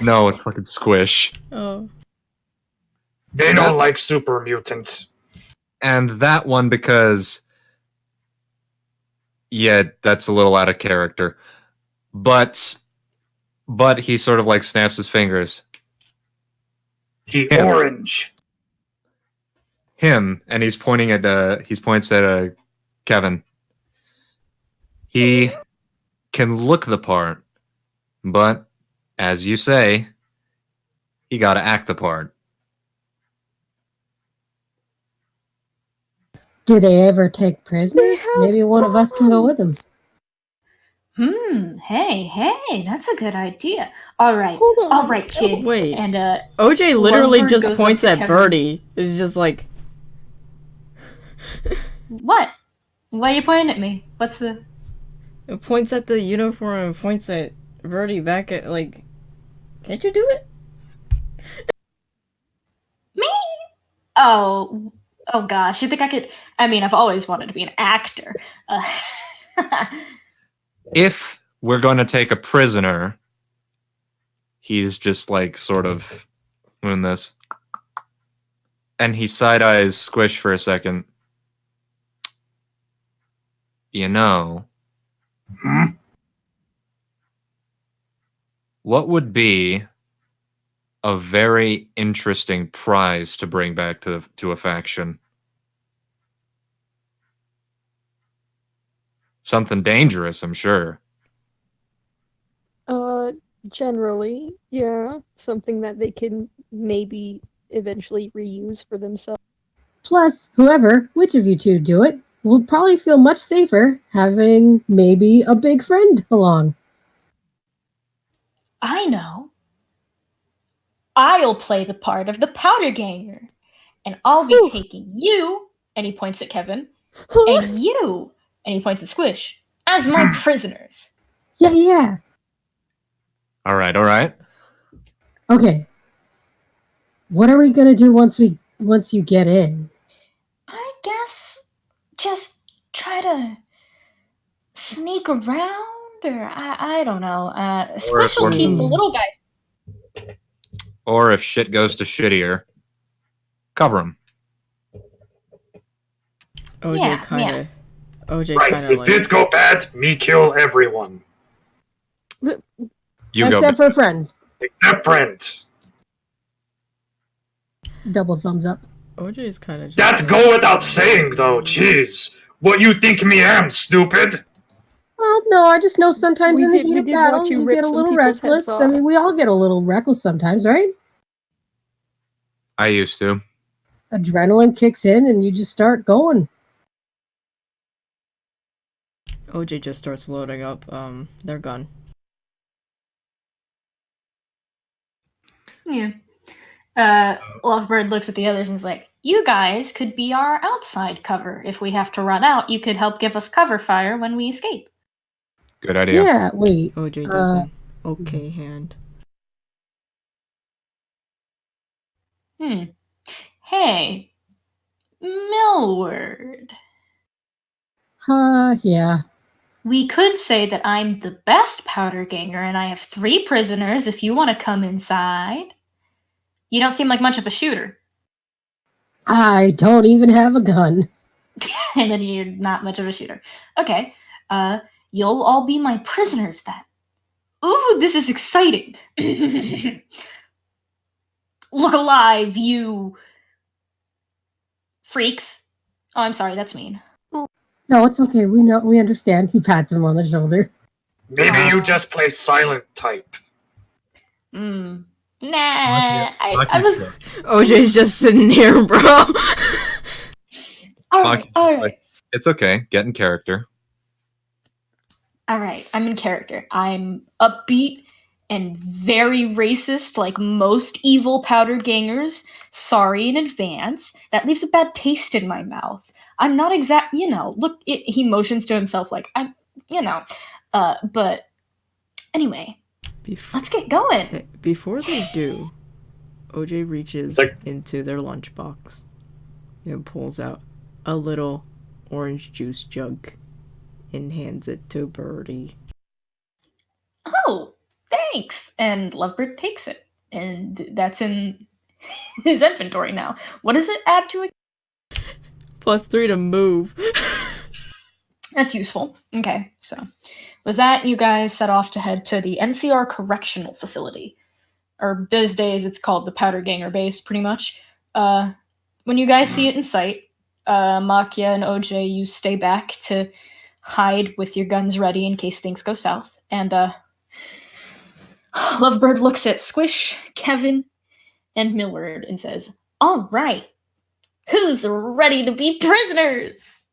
No, it's fucking Squish. Oh. They don't like super mutant. And that one because, yeah, that's a little out of character. But he sort of snaps his fingers. Orange. Him, and he points at Kevin. He can look the part, but as you say, he got to act the part. Do they ever take prisoners? Maybe one of us can go with them. Hey, that's a good idea. All right, kid. Wait. And OJ literally Lovebird just goes points up to at Kevin. Birdie. It's just like, What? Why are you pointing at me? What's the... It points at the uniform and points at Birdie back at, like, can't you do it? Me? Oh gosh. You think I could? I mean, I've always wanted to be an actor. If we're going to take a prisoner, he's just like sort of doing this. And he side-eyes Squish for a second. You know, what would be a very interesting prize to bring back to a faction? Something dangerous, I'm sure. Generally, yeah. Something that they can maybe eventually reuse for themselves. Plus, which of you two do it, will probably feel much safer having maybe a big friend along. I know. I'll play the part of the powder ganger, and I'll be taking you, and he points at Kevin, and you, and he points at Squish, as my prisoners. Yeah. All right. Okay. What are we gonna do once you get in? I guess just try to sneak around, or I don't know. Squish will keep the little guys. Or if shit goes to shittier, cover him. OJ kind of Right, if like, it go bad, me kill everyone. Except for friends. Except friends. Double thumbs up. OJ is kind of. That go without saying, though. Jeez, what you think me am, stupid? Well, no, I just know sometimes in the heat of battle watch you you rip get a some little people's reckless. heads I off. mean, we all get a little reckless sometimes, right? I used to. Adrenaline kicks in and you just start going. OJ just starts loading up their gun. Yeah. Lovebird looks at the others and is like, you guys could be our outside cover. If we have to run out, you could help give us cover fire when we escape. Good idea. Yeah, wait. OJ does an okay hand. Hey, Millward. Yeah. We could say that I'm the best powder ganger and I have 3 prisoners if you want to come inside. You don't seem like much of a shooter. I don't even have a gun. And then you're not much of a shooter. Okay. You'll all be my prisoners then. Ooh, this is exciting. Look alive, you freaks. Oh, I'm sorry, that's mean. No, it's okay. We understand. He pats him on the shoulder. Maybe you just play silent type. Nah, I was... OJ's just sitting here, bro. All right. Like, it's okay. Get in character. All right, I'm in character. I'm upbeat and very racist, like most evil powder gangers. Sorry in advance. That leaves a bad taste in my mouth. I'm not look, he motions to himself like, but anyway, let's get going. Before they do, OJ reaches into their lunchbox and pulls out a little orange juice jug and hands it to Birdie. Oh, thanks. And Lovebird takes it. And that's in his inventory now. What does it add to it? +3 to move. That's useful. Okay, so with that, you guys set off to head to the NCR Correctional Facility. Or these days, it's called the Powder Ganger Base, pretty much. When you guys see it in sight, Makya and OJ, you stay back to hide with your guns ready in case things go south. And Lovebird looks at Squish, Kevin, and Millward and says, all right, who's ready to be prisoners?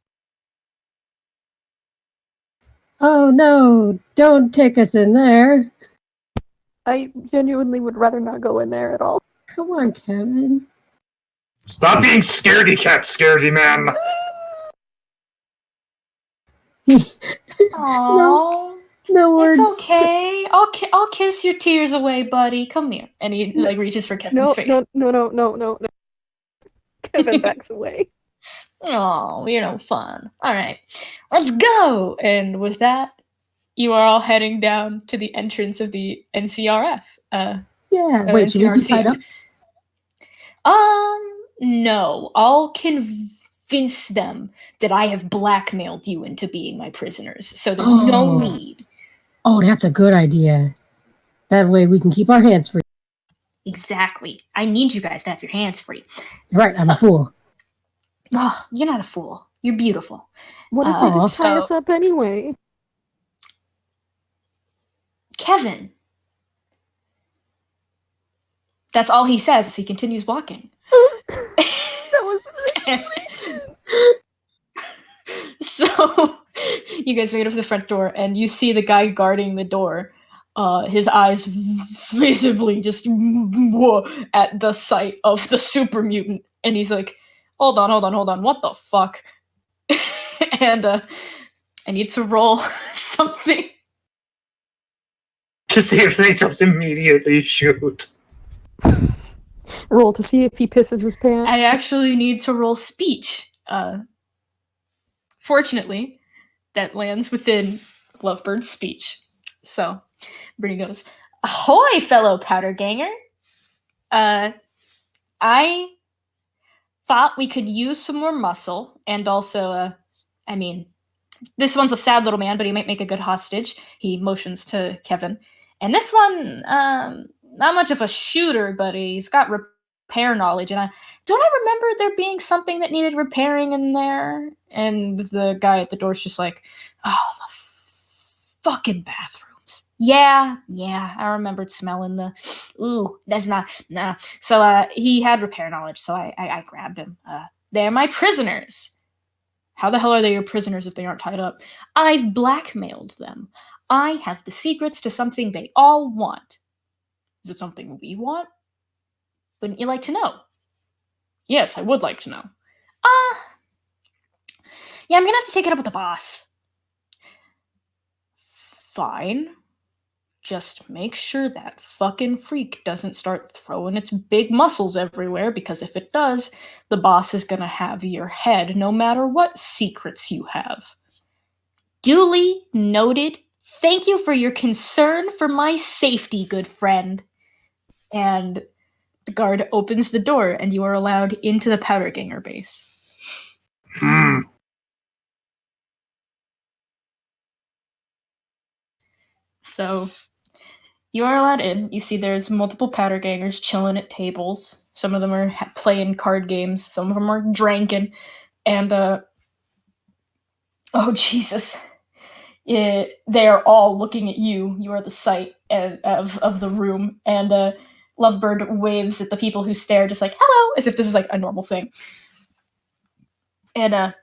Oh no, don't take us in there. I genuinely would rather not go in there at all. Come on, Kevin. Stop being scaredy cat, scaredy man. Aww. No It's word. okay. I'll kiss your tears away, buddy. Come here. And he like reaches for Kevin's No, face. no. Kevin backs away. Oh, you're no fun. All right, let's go. And with that, you are all heading down to the entrance of the NCRF. Yeah. Wait, should we be tied up? No. I'll convince them that I have blackmailed you into being my prisoners. So there's no need. Oh, that's a good idea. That way we can keep our hands free. Exactly. I need you guys to have your hands free. Right, I'm a fool. Oh, you're not a fool. You're beautiful. What if they just tie us up anyway? Kevin. That's all he says as he continues walking. That was So you guys make it up to the front door and you see the guy guarding the door. His eyes visibly just at the sight of the super mutant. And he's like, hold on. What the fuck? And I need to roll something. To see if they don't immediately shoot. Roll to see if he pisses his pants. I actually need to roll speech. Fortunately, that lands within Lovebird's speech. So, Brittany goes, ahoy, fellow powder ganger. I thought we could use some more muscle, and also, this one's a sad little man, but he might make a good hostage. He motions to Kevin. And this one, not much of a shooter, but he's got repair knowledge. And I remember there being something that needed repairing in there. And the guy at the door's just like, oh, the fucking bathrooms. Yeah, I remembered smelling the, ooh, that's not, nah. So he had repair knowledge, so I grabbed him. They're my prisoners. How the hell are they your prisoners if they aren't tied up? I've blackmailed them. I have the secrets to something they all want. Is it something we want? Wouldn't you like to know? Yes, I would like to know. Yeah, I'm gonna have to take it up with the boss. Fine. Just make sure that fucking freak doesn't start throwing its big muscles everywhere, because if it does, the boss is gonna have your head no matter what secrets you have. Duly noted. Thank you for your concern for my safety, good friend. And the guard opens the door, and you are allowed into the powder ganger base. So you are allowed in. You see there's multiple powder gangers chilling at tables. Some of them are playing card games. Some of them are drinking. And, oh, Jesus. They are all looking at you. You are the sight of the room. And Lovebird waves at the people who stare, just like, hello, as if this is like a normal thing. And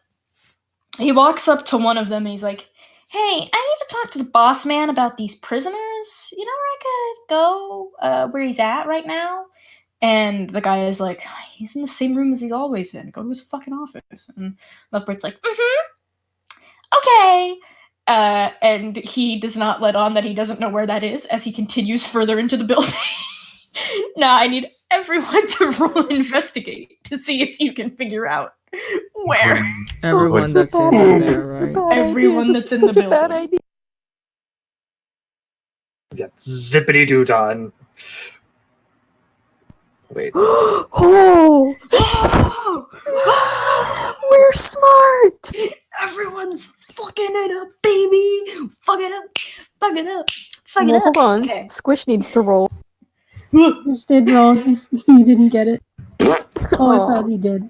he walks up to one of them and he's like, hey, I need to talk to the boss man about these prisoners. You know where I could go? Where he's at right now? And the guy is like, he's in the same room as he's always in. Go to his fucking office. And Lovebird's like, okay. And he does not let on that he doesn't know where that is as he continues further into the building. Now I need everyone to roll investigate to see if you can figure out where. Everyone that's in there, right? Everyone that's in the building. Yeah, zippity doo dah. Wait. Oh! We're smart! Everyone's fucking it up, baby! Fuck it up. Hold on. Okay. Squish needs to roll. Squish did roll. He didn't get it. Oh, I thought he did.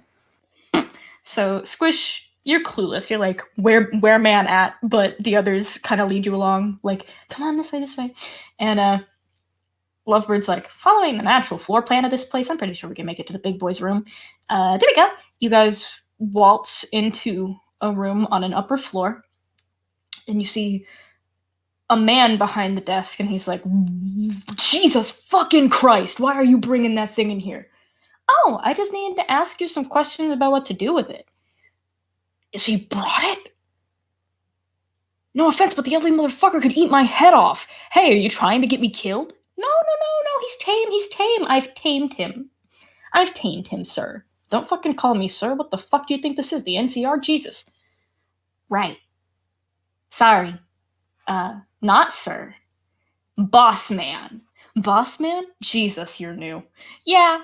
So, Squish, you're clueless. You're like, where man at? But the others kind of lead you along. Like, come on, this way. And Lovebird's like, following the natural floor plan of this place, I'm pretty sure we can make it to the big boy's room. There we go. You guys waltz into a room on an upper floor. And you see a man behind the desk. And he's like, Jesus fucking Christ. Why are you bringing that thing in here? Oh, I just needed to ask you some questions about what to do with it. So you brought it? No offense, but the ugly motherfucker could eat my head off. Hey, are you trying to get me killed? No. He's tame. I've tamed him, sir. Don't fucking call me sir. What the fuck do you think this is? The NCR? Jesus. Right. Sorry. Not sir. Boss man. Boss man? Jesus, you're new. Yeah.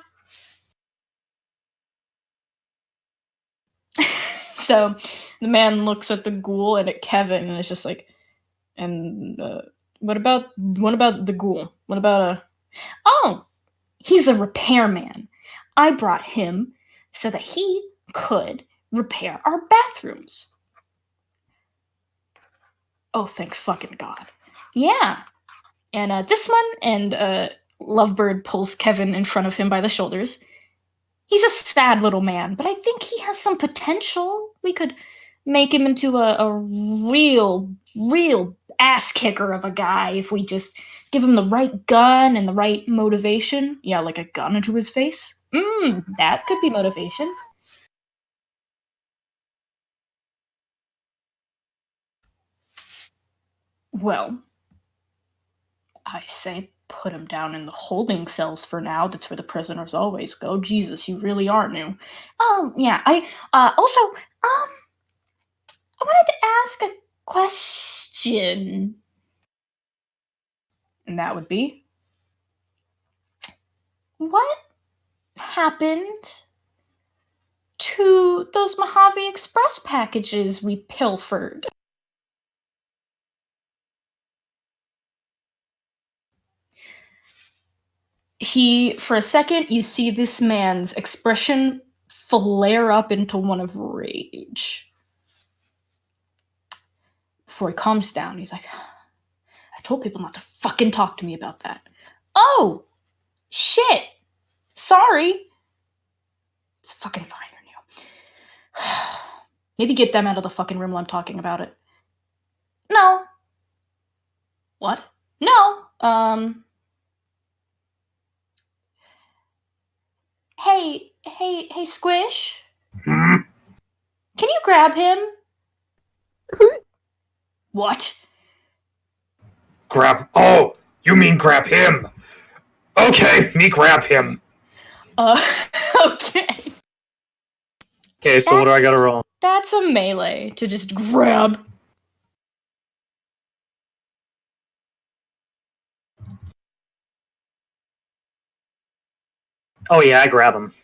So the man looks at the ghoul and at Kevin and it's just like, and what about the ghoul? What about oh, he's a repairman. I brought him so that he could repair our bathrooms. Oh, thank fucking God. Yeah. And this one, and Lovebird pulls Kevin in front of him by the shoulders. He's a sad little man, but I think he has some potential. We could make him into a real ass kicker of a guy if we just give him the right gun and the right motivation. Yeah, like a gun into his face. That could be motivation. Well, I say put him down in the holding cells for now. That's where the prisoners always go. Jesus, you really are new. Yeah, I wanted to ask a question. And that would be, what happened to those Mojave Express packages we pilfered? For a second, you see this man's expression flare up into one of rage. Before he calms down, he's like, I told people not to fucking talk to me about that. Oh, shit. Sorry. It's fucking fine, you're new. Maybe get them out of the fucking room while I'm talking about it. No. What? No. Hey, Squish. Hmm? Can you grab him? What? Grab. Oh, you mean grab him? Okay, me grab him. Okay. Okay, so what do I gotta roll? That's a melee to just grab. Oh yeah, I grab him.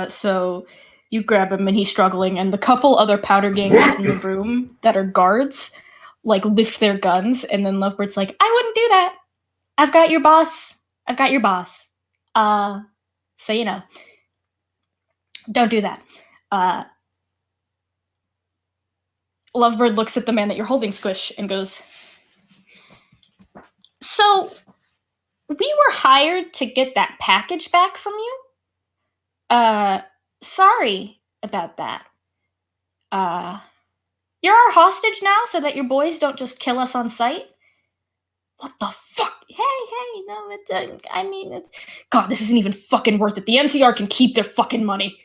So you grab him and he's struggling, and the couple other powder gangers in the room that are guards, like, lift their guns, and then Lovebird's like, I wouldn't do that. I've got your boss. So you know. Don't do that. Lovebird looks at the man that you're holding, Squish, and goes, so we were hired to get that package back from you? Sorry about that. You're our hostage now so that your boys don't just kill us on sight? What the fuck? Hey, no, it's... God, this isn't even fucking worth it. The NCR can keep their fucking money.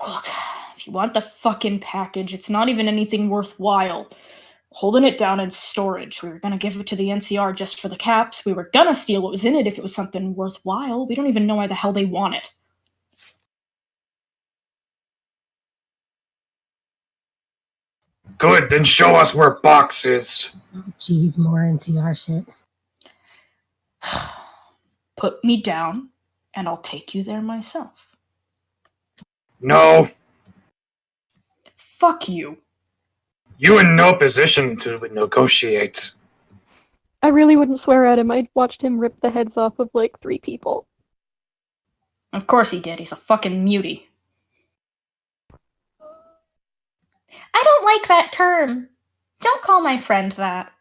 Look, if you want the fucking package, it's not even anything worthwhile. Holding it down in storage. We were gonna give it to the NCR just for the caps. We were gonna steal what was in it if it was something worthwhile. We don't even know why the hell they want it. Good, then show us where Box is. Jeez, more NCR shit. Put me down, and I'll take you there myself. No. Fuck you. You in no position to negotiate. I really wouldn't swear at him. I watched him rip the heads off of like 3 people. Of course he did. He's a fucking mutie. I don't like that term. Don't call my friend that.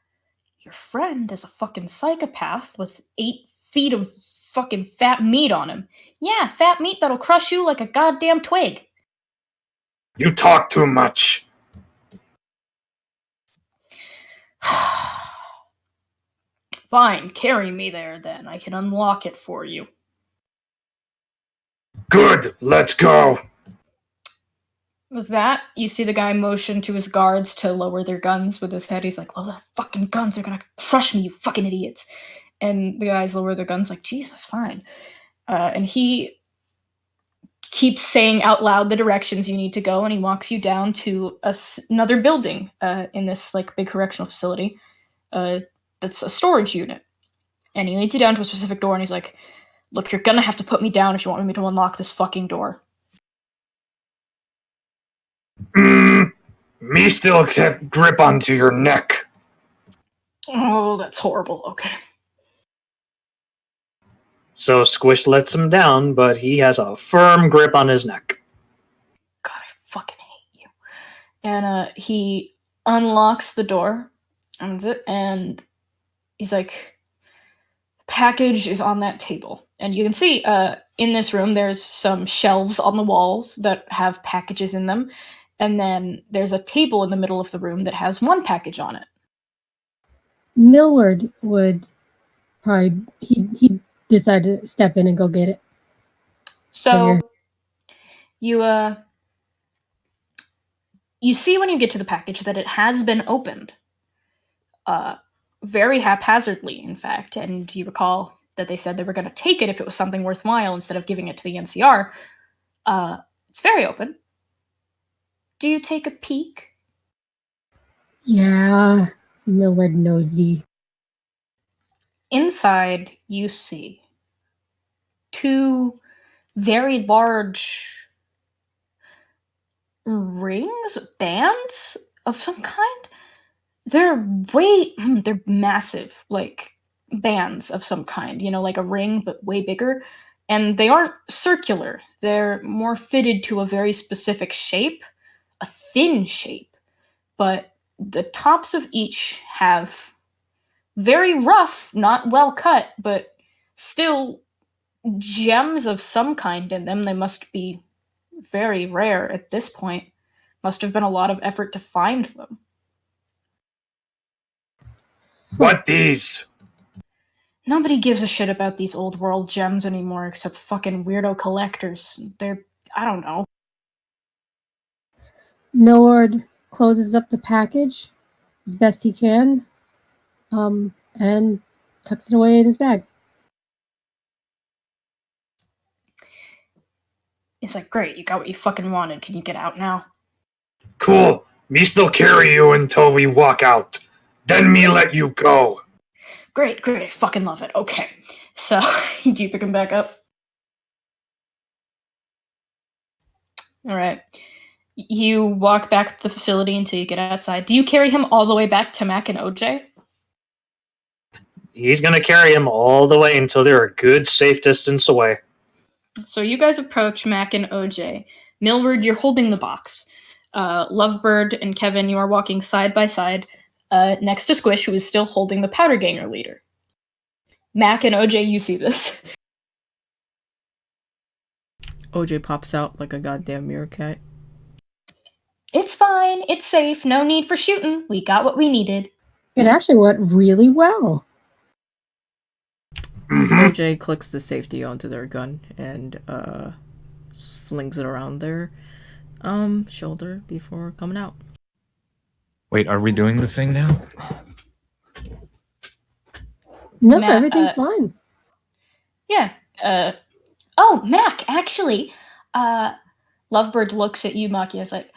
Your friend is a fucking psychopath with 8 feet of fucking fat meat on him. Yeah, fat meat that'll crush you like a goddamn twig. You talk too much. Fine, carry me there then. I can unlock it for you. Good, let's go. With that, you see the guy motion to his guards to lower their guns with his head. He's like, "Oh, the fucking guns are gonna crush me, you fucking idiots!" And the guys lower their guns, like, "Jesus, fine." And he keeps saying out loud the directions you need to go, and he walks you down to another building in this like big correctional facility. That's a storage unit, and he leads you down to a specific door, and he's like, "Look, you're gonna have to put me down if you want me to unlock this fucking door." Me still kept grip onto your neck. Oh, that's horrible. Okay. So Squish lets him down, but he has a firm grip on his neck. God, I fucking hate you. And he unlocks the door, and he's like, "Package is on that table." And you can see in this room there's some shelves on the walls that have packages in them, and then there's a table in the middle of the room that has one package on it. Millward would probably he'd decide to step in and go get it. So you see when you get to the package that it has been opened, very haphazardly, in fact. And you recall that they said they were going to take it if it was something worthwhile instead of giving it to the NCR. It's very open. Do you take a peek? Yeah, Millward nosy. Inside, you see two very large rings, bands of some kind. They're massive, like bands of some kind, like a ring, but way bigger. And they aren't circular. They're more fitted to a very specific shape, a thin shape. But the tops of each have very rough, not well cut, but still gems of some kind in them. They must be very rare at this point. Must have been a lot of effort to find them. What these? Nobody gives a shit about these old world gems anymore except fucking weirdo collectors. I don't know. Millward closes up the package as best he can, and tucks it away in his bag. It's like, great, you got what you fucking wanted. Can you get out now? Cool. Me still carry you until we walk out. Then me let you go. Great, I fucking love it. Okay. So, do you pick him back up? Alright. You walk back to the facility until you get outside. Do you carry him all the way back to Mac and OJ? He's going to carry him all the way until they're a good, safe distance away. So you guys approach Mac and OJ. Millward, you're holding the box. Lovebird and Kevin, you are walking side by side next to Squish, who is still holding the Powder Ganger leader. Mac and OJ, you see this. OJ pops out like a goddamn meerkat. It's fine. It's safe. No need for shooting. We got what we needed. It actually went really well. OJ clicks the safety onto their gun and slings it around their shoulder before coming out. Wait, are we doing the thing now? No, Matt, everything's fine. Yeah. Oh, Mac, actually, Lovebird looks at you, Makya, is like,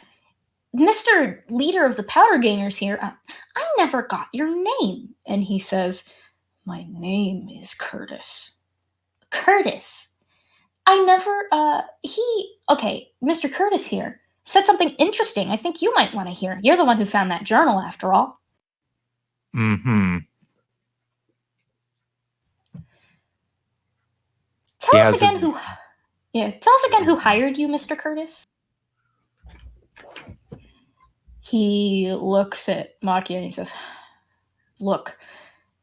Mr. Leader of the Powder Gangers here, I never got your name. And he says, my name is Curtis. Curtis? I never, okay, Mr. Curtis here said something interesting I think you might want to hear. You're the one who found that journal, after all. Mm-hmm. Tell us again who hired you, Mr. Curtis. He looks at Makya and he says, look,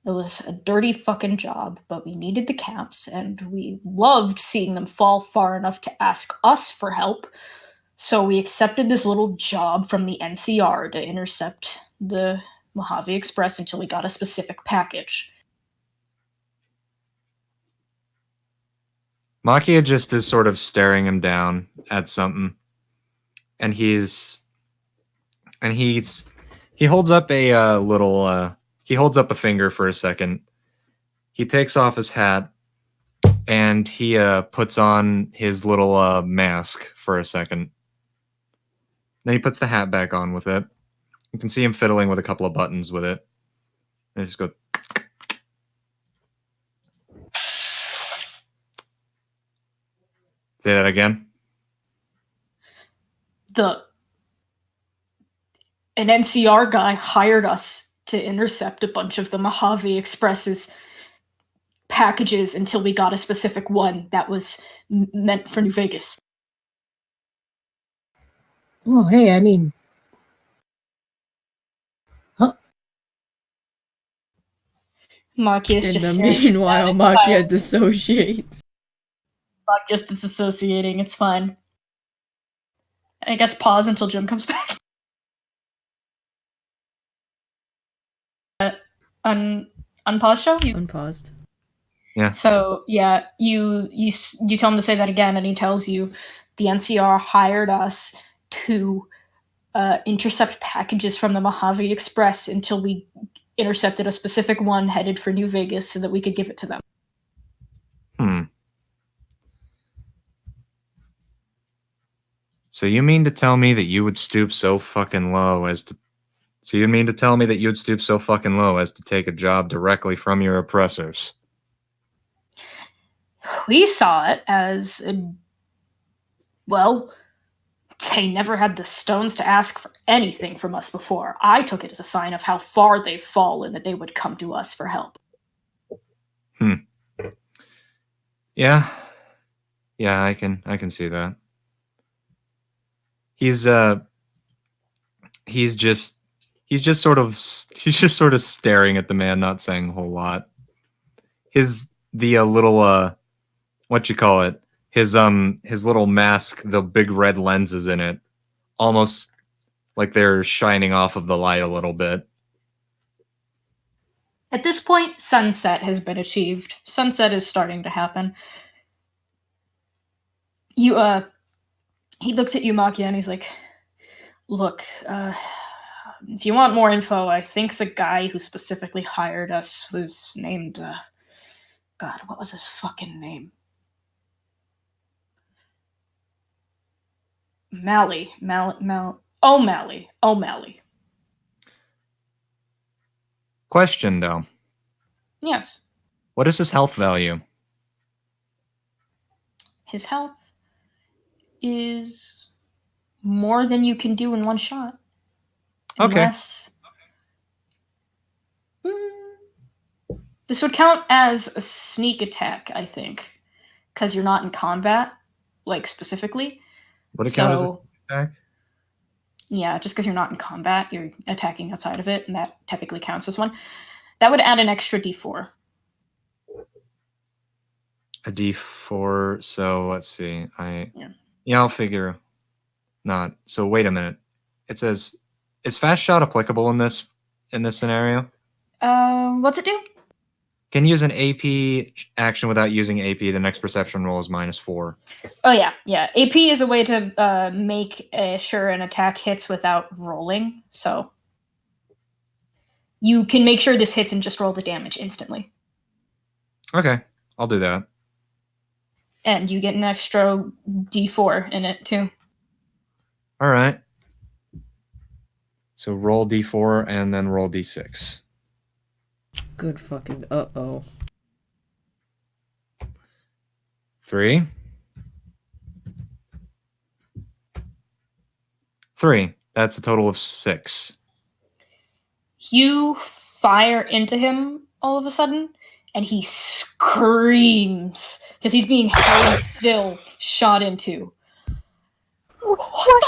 it was a dirty fucking job, but we needed the caps, and we loved seeing them fall far enough to ask us for help. So we accepted this little job from the NCR to intercept the Mojave Express until we got a specific package. Makya just is sort of staring him down at something, and he holds up a he holds up a finger for a second. He takes off his hat and he puts on his little mask for a second. Then he puts the hat back on with it. You can see him fiddling with a couple of buttons with it. And just go. Say that again. An NCR guy hired us to intercept a bunch of the Mojave Express's packages until we got a specific one that was meant for New Vegas. Well, hey, I mean, Makya's In just the staring meanwhile, at it. Makya dissociates. Makya's disassociating. It's fine. I guess pause until Jim comes back. Unpause show? Unpaused. Yeah. So yeah, you tell him to say that again, and he tells you the NCR hired us to intercept packages from the Mojave Express until we intercepted a specific one headed for New Vegas so that we could give it to them. So you mean to tell me that you would stoop so fucking low as to... So you mean to tell me that you'd stoop so fucking low as to take a job directly from your oppressors? We saw it as well, they never had the stones to ask for anything from us before. I took it as a sign of how far they've fallen that they would come to us for help. Yeah. Yeah, I can see that. He's just sort of staring at the man, not saying a whole lot. The little what you call it? His little mask, the big red lenses in it, almost like they're shining off of the light a little bit. At this point, sunset has been achieved. Sunset is starting to happen. He looks at you, Makya, and he's like, look, if you want more info, I think the guy who specifically hired us was named, God, what was his fucking name? O'Malley. Question, though. Yes. What is his health value? His health is more than you can do in one shot. Unless... This would count as a sneak attack, I think, because you're not in combat, like, specifically. Would it count as a attack? Yeah, just because you're not in combat, you're attacking outside of it, and that typically counts as one. That would add an extra d4. A d4, so let's see. I'll figure not. So wait a minute. It says, is fast shot applicable in this scenario? What's it do? Can use an AP action without using AP. The next perception roll is -4. Oh yeah. AP is a way to make sure an attack hits without rolling. So you can make sure this hits and just roll the damage instantly. Okay, I'll do that. And you get an extra d4 in it too. All right. So roll d4 and then roll d6. Good fucking uh-oh. 3. 3. That's a total of 6. You fire into him all of a sudden, and he screams because he's being held still, shot into. What?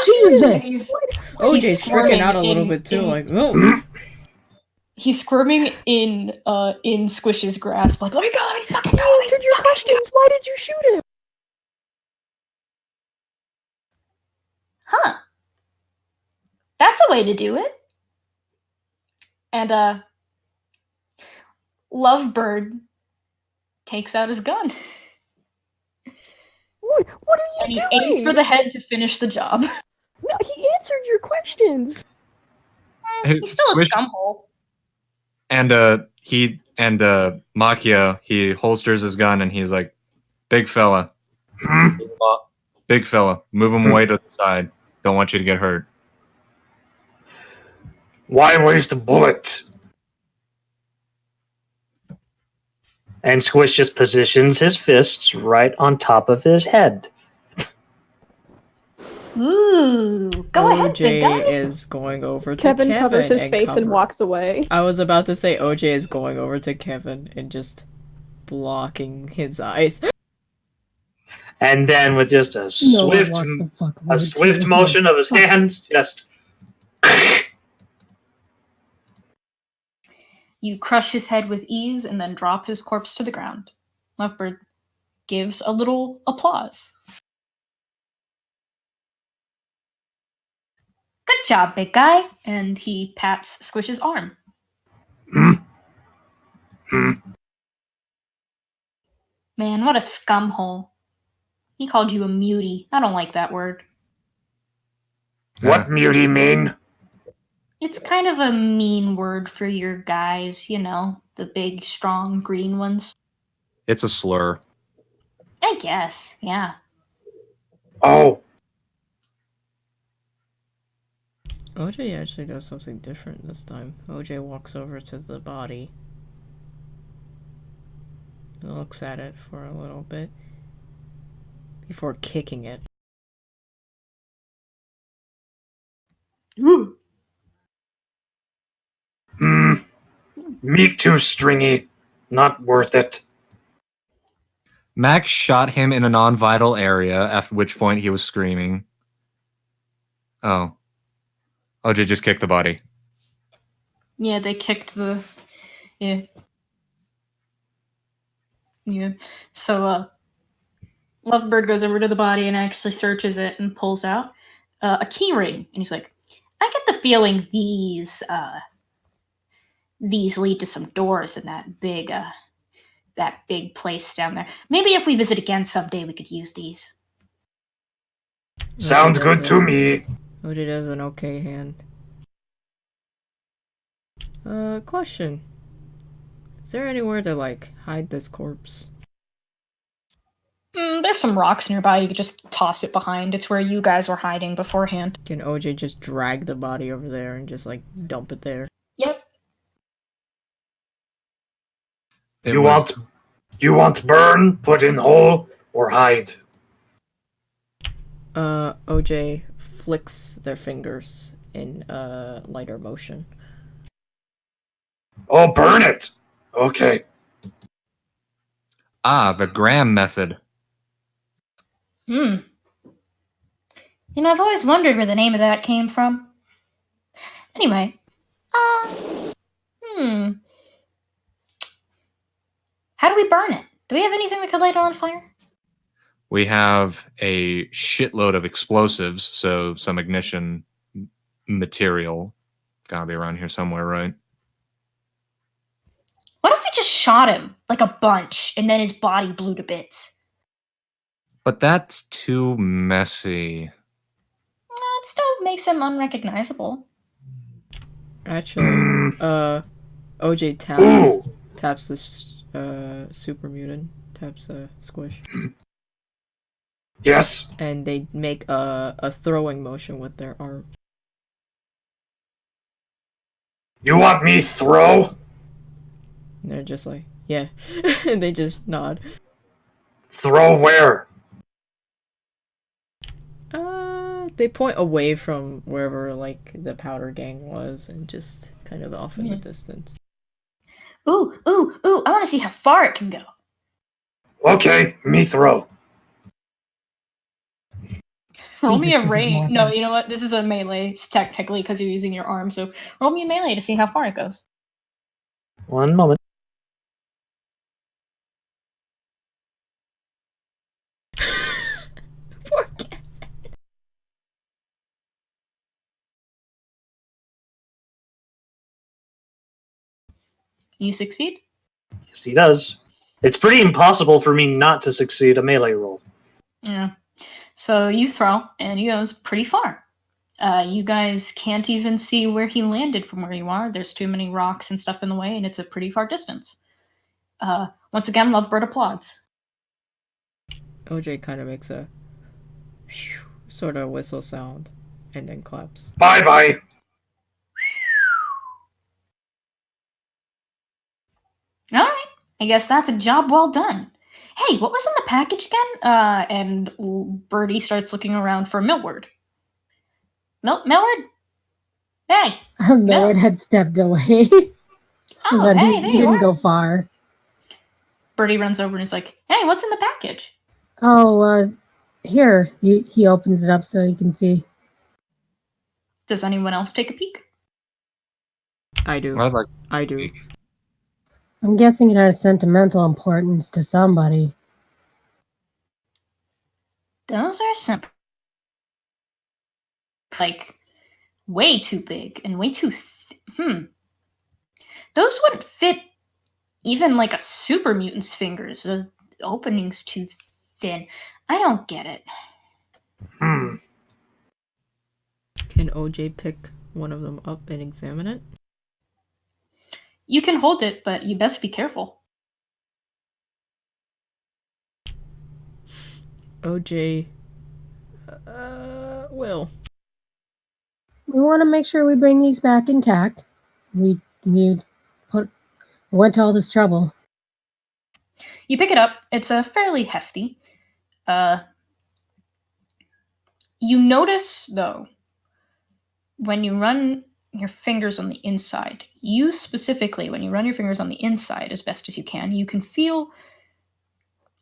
Jesus! OJ's freaking out a little bit too, like, oh. He's squirming in Squish's grasp, like, let me go, let me fucking go. He answered your questions. Why did you shoot him? Huh. That's a way to do it. And Lovebird takes out his gun. Dude, what are And he you aims doing? for the head to finish the job. No, he answered your questions. He's still a Squish- scumhole. And Makya, he holsters his gun and he's like, "Big fella, Hmm? big fella, move him away to the side. Don't want you to get hurt." Why waste a bullet? And Squish just positions his fists right on top of his head. Ooh, go ahead, big guy. OJ is going over to Kevin covers his and face and cover- walks away. I was about to say OJ is going over to Kevin and just blocking his eyes. And then with just a No, swift, what the fuck would you? motion of his hands, just You crush his head with ease and then drop his corpse to the ground. Lovebird gives a little applause. Good job, big guy. And he pats Squish's arm. Hmm? Hmm? Man, what a scumhole. He called you a mutie. I don't like that word. What mutie mean? It's kind of a mean word for your guys, you know, the big, strong, green ones. It's a slur. I guess, yeah. Oh, OJ actually does something different this time. OJ walks over to the body, looks at it for a little bit, before kicking it. Ooh. meat too stringy. Not worth it. Max shot him in a non-vital area, after which point he was screaming. Oh. OJ just kicked the body. Yeah, they kicked the... Yeah. Yeah. So, Lovebird goes over to the body and actually searches it and pulls out a key ring. And he's like, I get the feeling these lead to some doors in that big place down there. Maybe if we visit again someday, we could use these. Sounds OJ good does to a- me. OJ does an okay hand. Question. Is there anywhere to, like, hide this corpse? There's some rocks nearby. You could just toss it behind. It's where you guys were hiding beforehand. Can OJ just drag the body over there and just, like, dump it there? Yep. You want burn, put in hole, or hide? OJ flicks their fingers in lighter motion. Oh, burn it. Okay. Ah, the Graham method. You know, I've always wondered where the name of that came from. Anyway, how do we burn it? Do we have anything we could light on fire? We have a shitload of explosives, so some ignition material. Gotta be around here somewhere, right? What if we just shot him, like a bunch, and then his body blew to bits? But that's too messy. It still makes him unrecognizable. Actually, OJ Ooh. taps this super mutant, taps Squish, Yes. and they make a throwing motion with their arm. You want me throw? And they're just like, yeah, and they just nod. Throw where? They point away from wherever like the powder gang was, and just kind of off in the distance. Ooh, I want to see how far it can go. Okay, me throw. Roll me Jesus, a this is range. more No, fun. you know what? This is a melee, technically, because you're using your arm. So roll me a melee to see how far it goes. one moment. Poor cat. You succeed? Yes, he does. It's pretty impossible for me not to succeed a melee roll. Yeah. So you throw, and he goes pretty far. You guys can't even see where he landed from where you are. There's too many rocks and stuff in the way, and it's a pretty far distance. Once again, Lovebird applauds. OJ kind of makes a sort of whistle sound and then claps. Bye bye. All right. I guess that's a job well done. Hey, what was in the package again? And Birdie starts looking around for Millward. Millward? Hey. Millard had stepped away. Oh, but hey, he there you didn't are. go far. Birdie runs over and is like, hey, what's in the package? Oh, here. He opens it up so you can see. Does anyone else take a peek? I do. I'd like I do. I'm guessing it has sentimental importance to somebody. Those are simple. Like, way too big and way too Those wouldn't fit even like a super mutant's fingers. The opening's too thin. I don't get it. Hmm. Can OJ pick one of them up and examine it? You can hold it, but you best be careful. OJ will. We want to make sure we bring these back intact. We went to all this trouble. You pick it up. It's a fairly hefty. You notice, though, when you run your fingers on the inside, you specifically, when you run your fingers on the inside as best as you can feel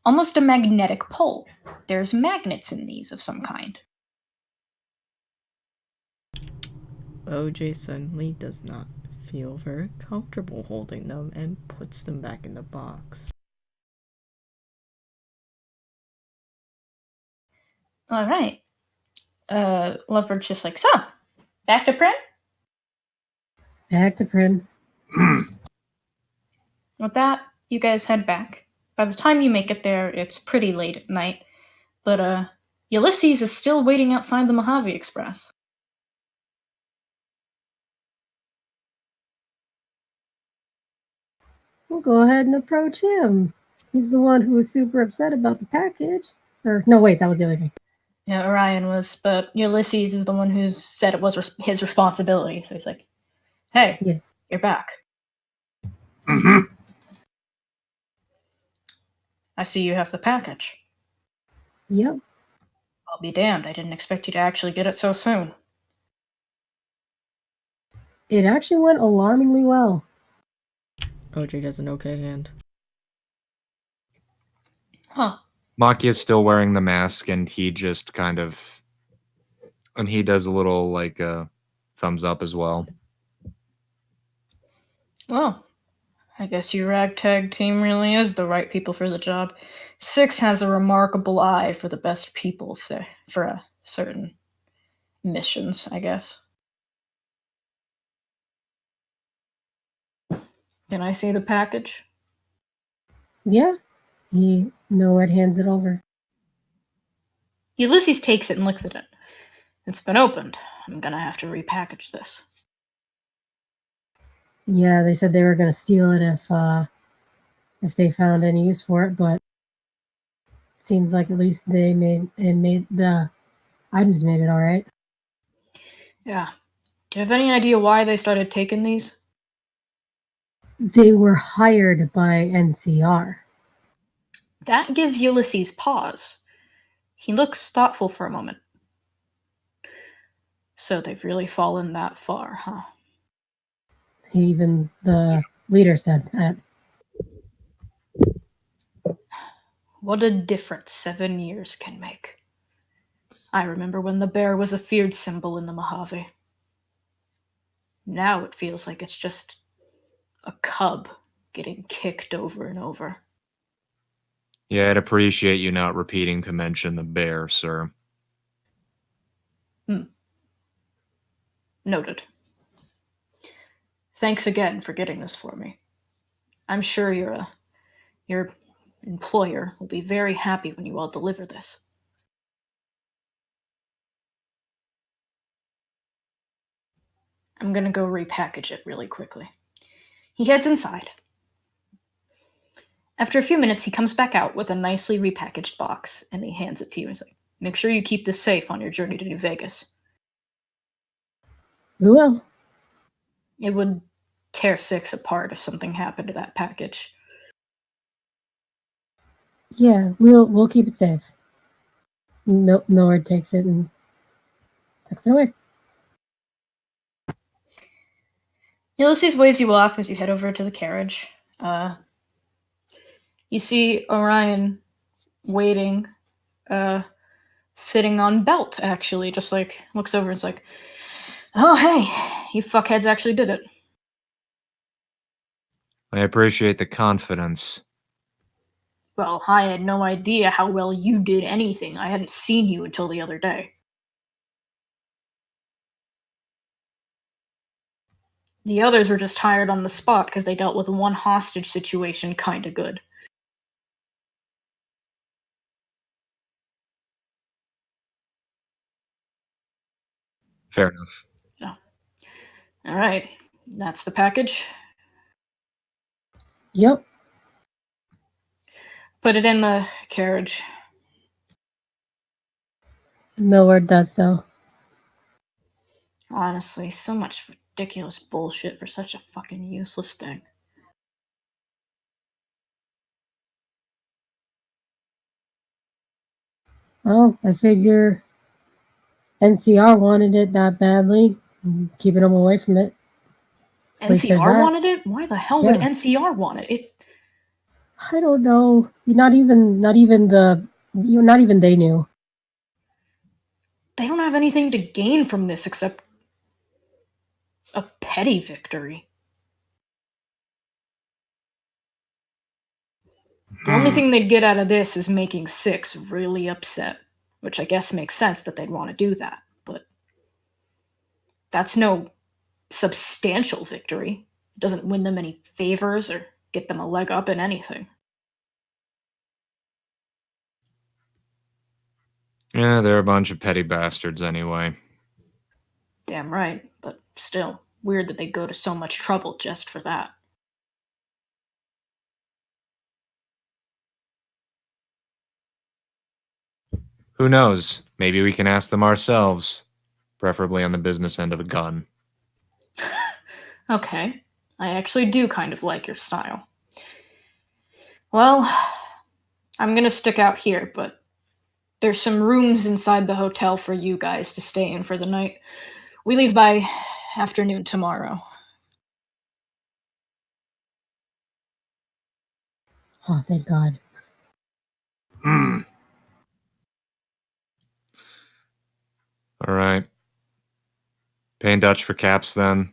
almost a magnetic pull. There's magnets in these of some kind. OJ suddenly does not feel very comfortable holding them and puts them back in the box. All right. Lovebird's just like, so, back to Primm? Back to Primm. With that, you guys head back. By the time you make it there, it's pretty late at night. But, Ulysses is still waiting outside the Mojave Express. We'll go ahead and approach him. He's the one who was super upset about the package. Or, no, wait, that was the other guy. Yeah, Orion was, but Ulysses is the one who said it was his responsibility. So he's like, hey, Yeah. You're back. Mm-hmm. I see you have the package. Yep. I'll be damned. I didn't expect you to actually get it so soon. It actually went alarmingly well. OJ does an okay hand. Huh. Makya's still wearing the mask, and he just kind of, and he does a little like thumbs up as well. Well, I guess your ragtag team really is the right people for the job. Six has a remarkable eye for the best people for certain missions, I guess. Can I see the package? Yeah. Millard hands it over. Ulysses takes it and looks at it. It's been opened. I'm gonna have to repackage this. Yeah, they said they were going to steal it if they found any use for it, but it seems like at least they made the items made it all right. Yeah. Do you have any idea why they started taking these? They were hired by NCR. That gives Ulysses pause. He looks thoughtful for a moment. So they've really fallen that far, huh? Even the leader said that. What a difference 7 years can make. I remember when the bear was a feared symbol in the Mojave. Now it feels like it's just a cub getting kicked over and over. Yeah, I'd appreciate you not repeating to mention the bear, sir. Noted. Thanks again for getting this for me. I'm sure your employer will be very happy when you all deliver this. I'm gonna go repackage it really quickly. He heads inside. After a few minutes, he comes back out with a nicely repackaged box, and he hands it to you. He's like, make sure you keep this safe on your journey to New Vegas. We will. It would tear Six apart if something happened to that package. Yeah, we'll keep it safe. Millard takes it and tucks it away. Ulysses waves you off as you head over to the carriage. You see Orion waiting, sitting on Belt, actually, just like looks over and is like, oh, hey, you fuckheads actually did it. I appreciate the confidence. Well, I had no idea how well you did anything. I hadn't seen you until the other day. The others were just hired on the spot because they dealt with one hostage situation kinda good. Fair enough. Alright, that's the package. Yep. Put it in the carriage. Millard does so. Honestly, so much ridiculous bullshit for such a fucking useless thing. Well, I figure NCR wanted it that badly. Keeping them away from it. least there's NCR that. wanted it? Why the hell would Yeah. NCR want it? I don't know. Not even they knew. They don't have anything to gain from this except a petty victory. The only thing they'd get out of this is making Six really upset, which I guess makes sense that they'd want to do that, but that's no substantial victory. It doesn't win them any favors or get them a leg up in anything. Yeah, they're a bunch of petty bastards anyway. Damn right, but still, weird that they go to so much trouble just for that. Who knows? Maybe we can ask them ourselves. Preferably on the business end of a gun. Okay, I actually do kind of like your style. Well, I'm gonna stick out here, but there's some rooms inside the hotel for you guys to stay in for the night. We leave by afternoon tomorrow. Oh, thank God. All right. Paying Dutch for caps then.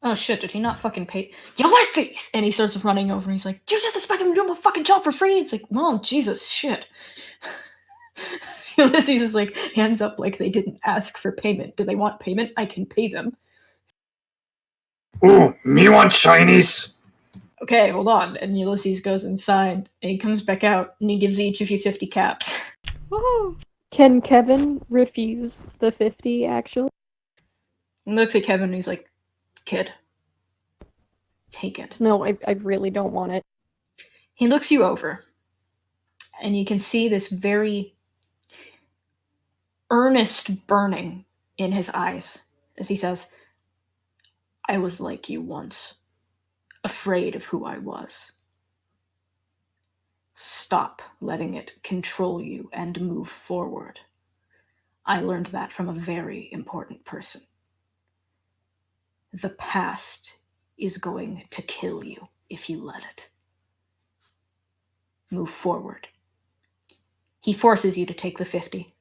Oh shit, did he not fucking pay? Ulysses! And he starts running over and he's like, you just expect him to do my fucking job for free? It's like, well, Jesus, shit. Ulysses is like, hands up like they didn't ask for payment. Do they want payment? I can pay them. Ooh, me want Chinese. Okay, hold on. And Ulysses goes inside and he comes back out and he gives each of you 50 caps. Woohoo! Can Kevin refuse the 50, actually? And looks at Kevin and he's like, kid, take it. No, I really don't want it. He looks you over and you can see this very earnest burning in his eyes as he says, I was like you once, afraid of who I was. Stop letting it control you and move forward. I learned that from a very important person. The past is going to kill you if you let it. Move forward. He forces you to take the 50.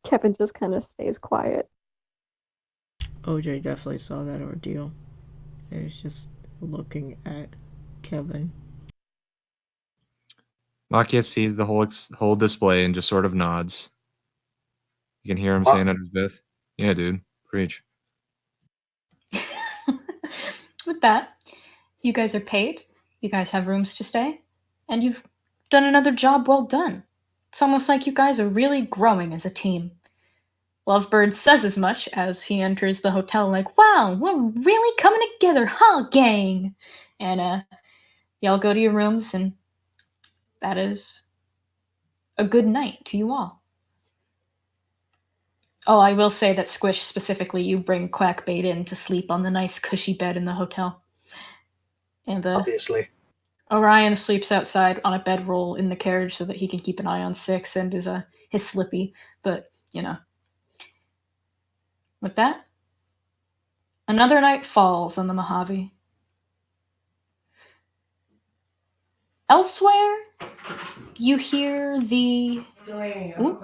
Kevin just kind of stays quiet. OJ definitely saw that ordeal. And he's just looking at Kevin. Makya sees the whole display and just sort of nods. You can hear him saying under his breath, yeah, dude, preach. With that, you guys are paid. You guys have rooms to stay, and you've done another job well done. It's almost like you guys are really growing as a team. Lovebird says as much as he enters the hotel, like, wow, we're really coming together, huh, gang? And y'all go to your rooms, and that is a good night to you all. Oh, I will say that Squish specifically, you bring Quackbait in to sleep on the nice cushy bed in the hotel. And Obviously. Orion sleeps outside on a bedroll in the carriage so that he can keep an eye on Six and his Slippy. But, you know. With that, another night falls on the Mojave. Elsewhere, you hear the... Ooh.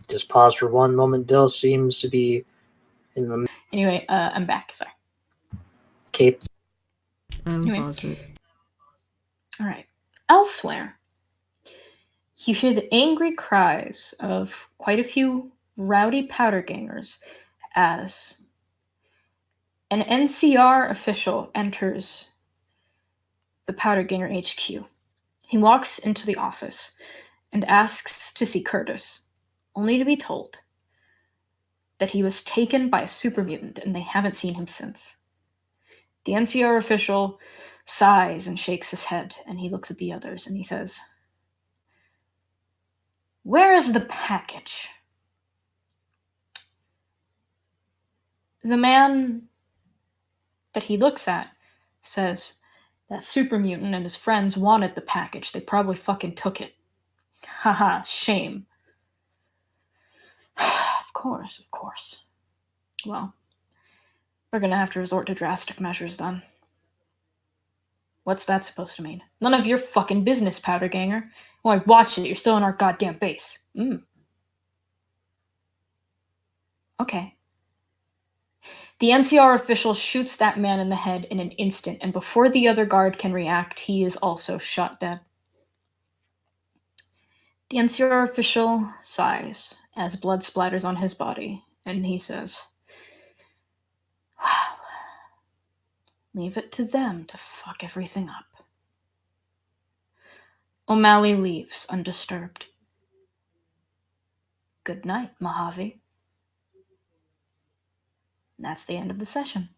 Just pause for one moment. Dill seems to be in the Anyway, I'm back. Sorry. cape. Anyway. Pause it. All right. Elsewhere, you hear the angry cries of quite a few rowdy powder gangers as an NCR official enters the powder ganger HQ. He walks into the office and asks to see Curtis, only to be told that he was taken by a super mutant and they haven't seen him since. The NCR official sighs and shakes his head, and he looks at the others and he says, "Where is the package?" The man that he looks at says, "That super mutant and his friends wanted the package. They probably fucking took it. Haha, shame." Of course. Well, we're gonna have to resort to drastic measures then. What's that supposed to mean? None of your fucking business, powder ganger. Why, watch it, you're still in our goddamn base. Okay. The NCR official shoots that man in the head in an instant, and before the other guard can react, he is also shot dead. The NCR official sighs as blood splatters on his body, and he says, "Well, leave it to them to fuck everything up." O'Malley leaves undisturbed. Good night, Mojave. And that's the end of the session.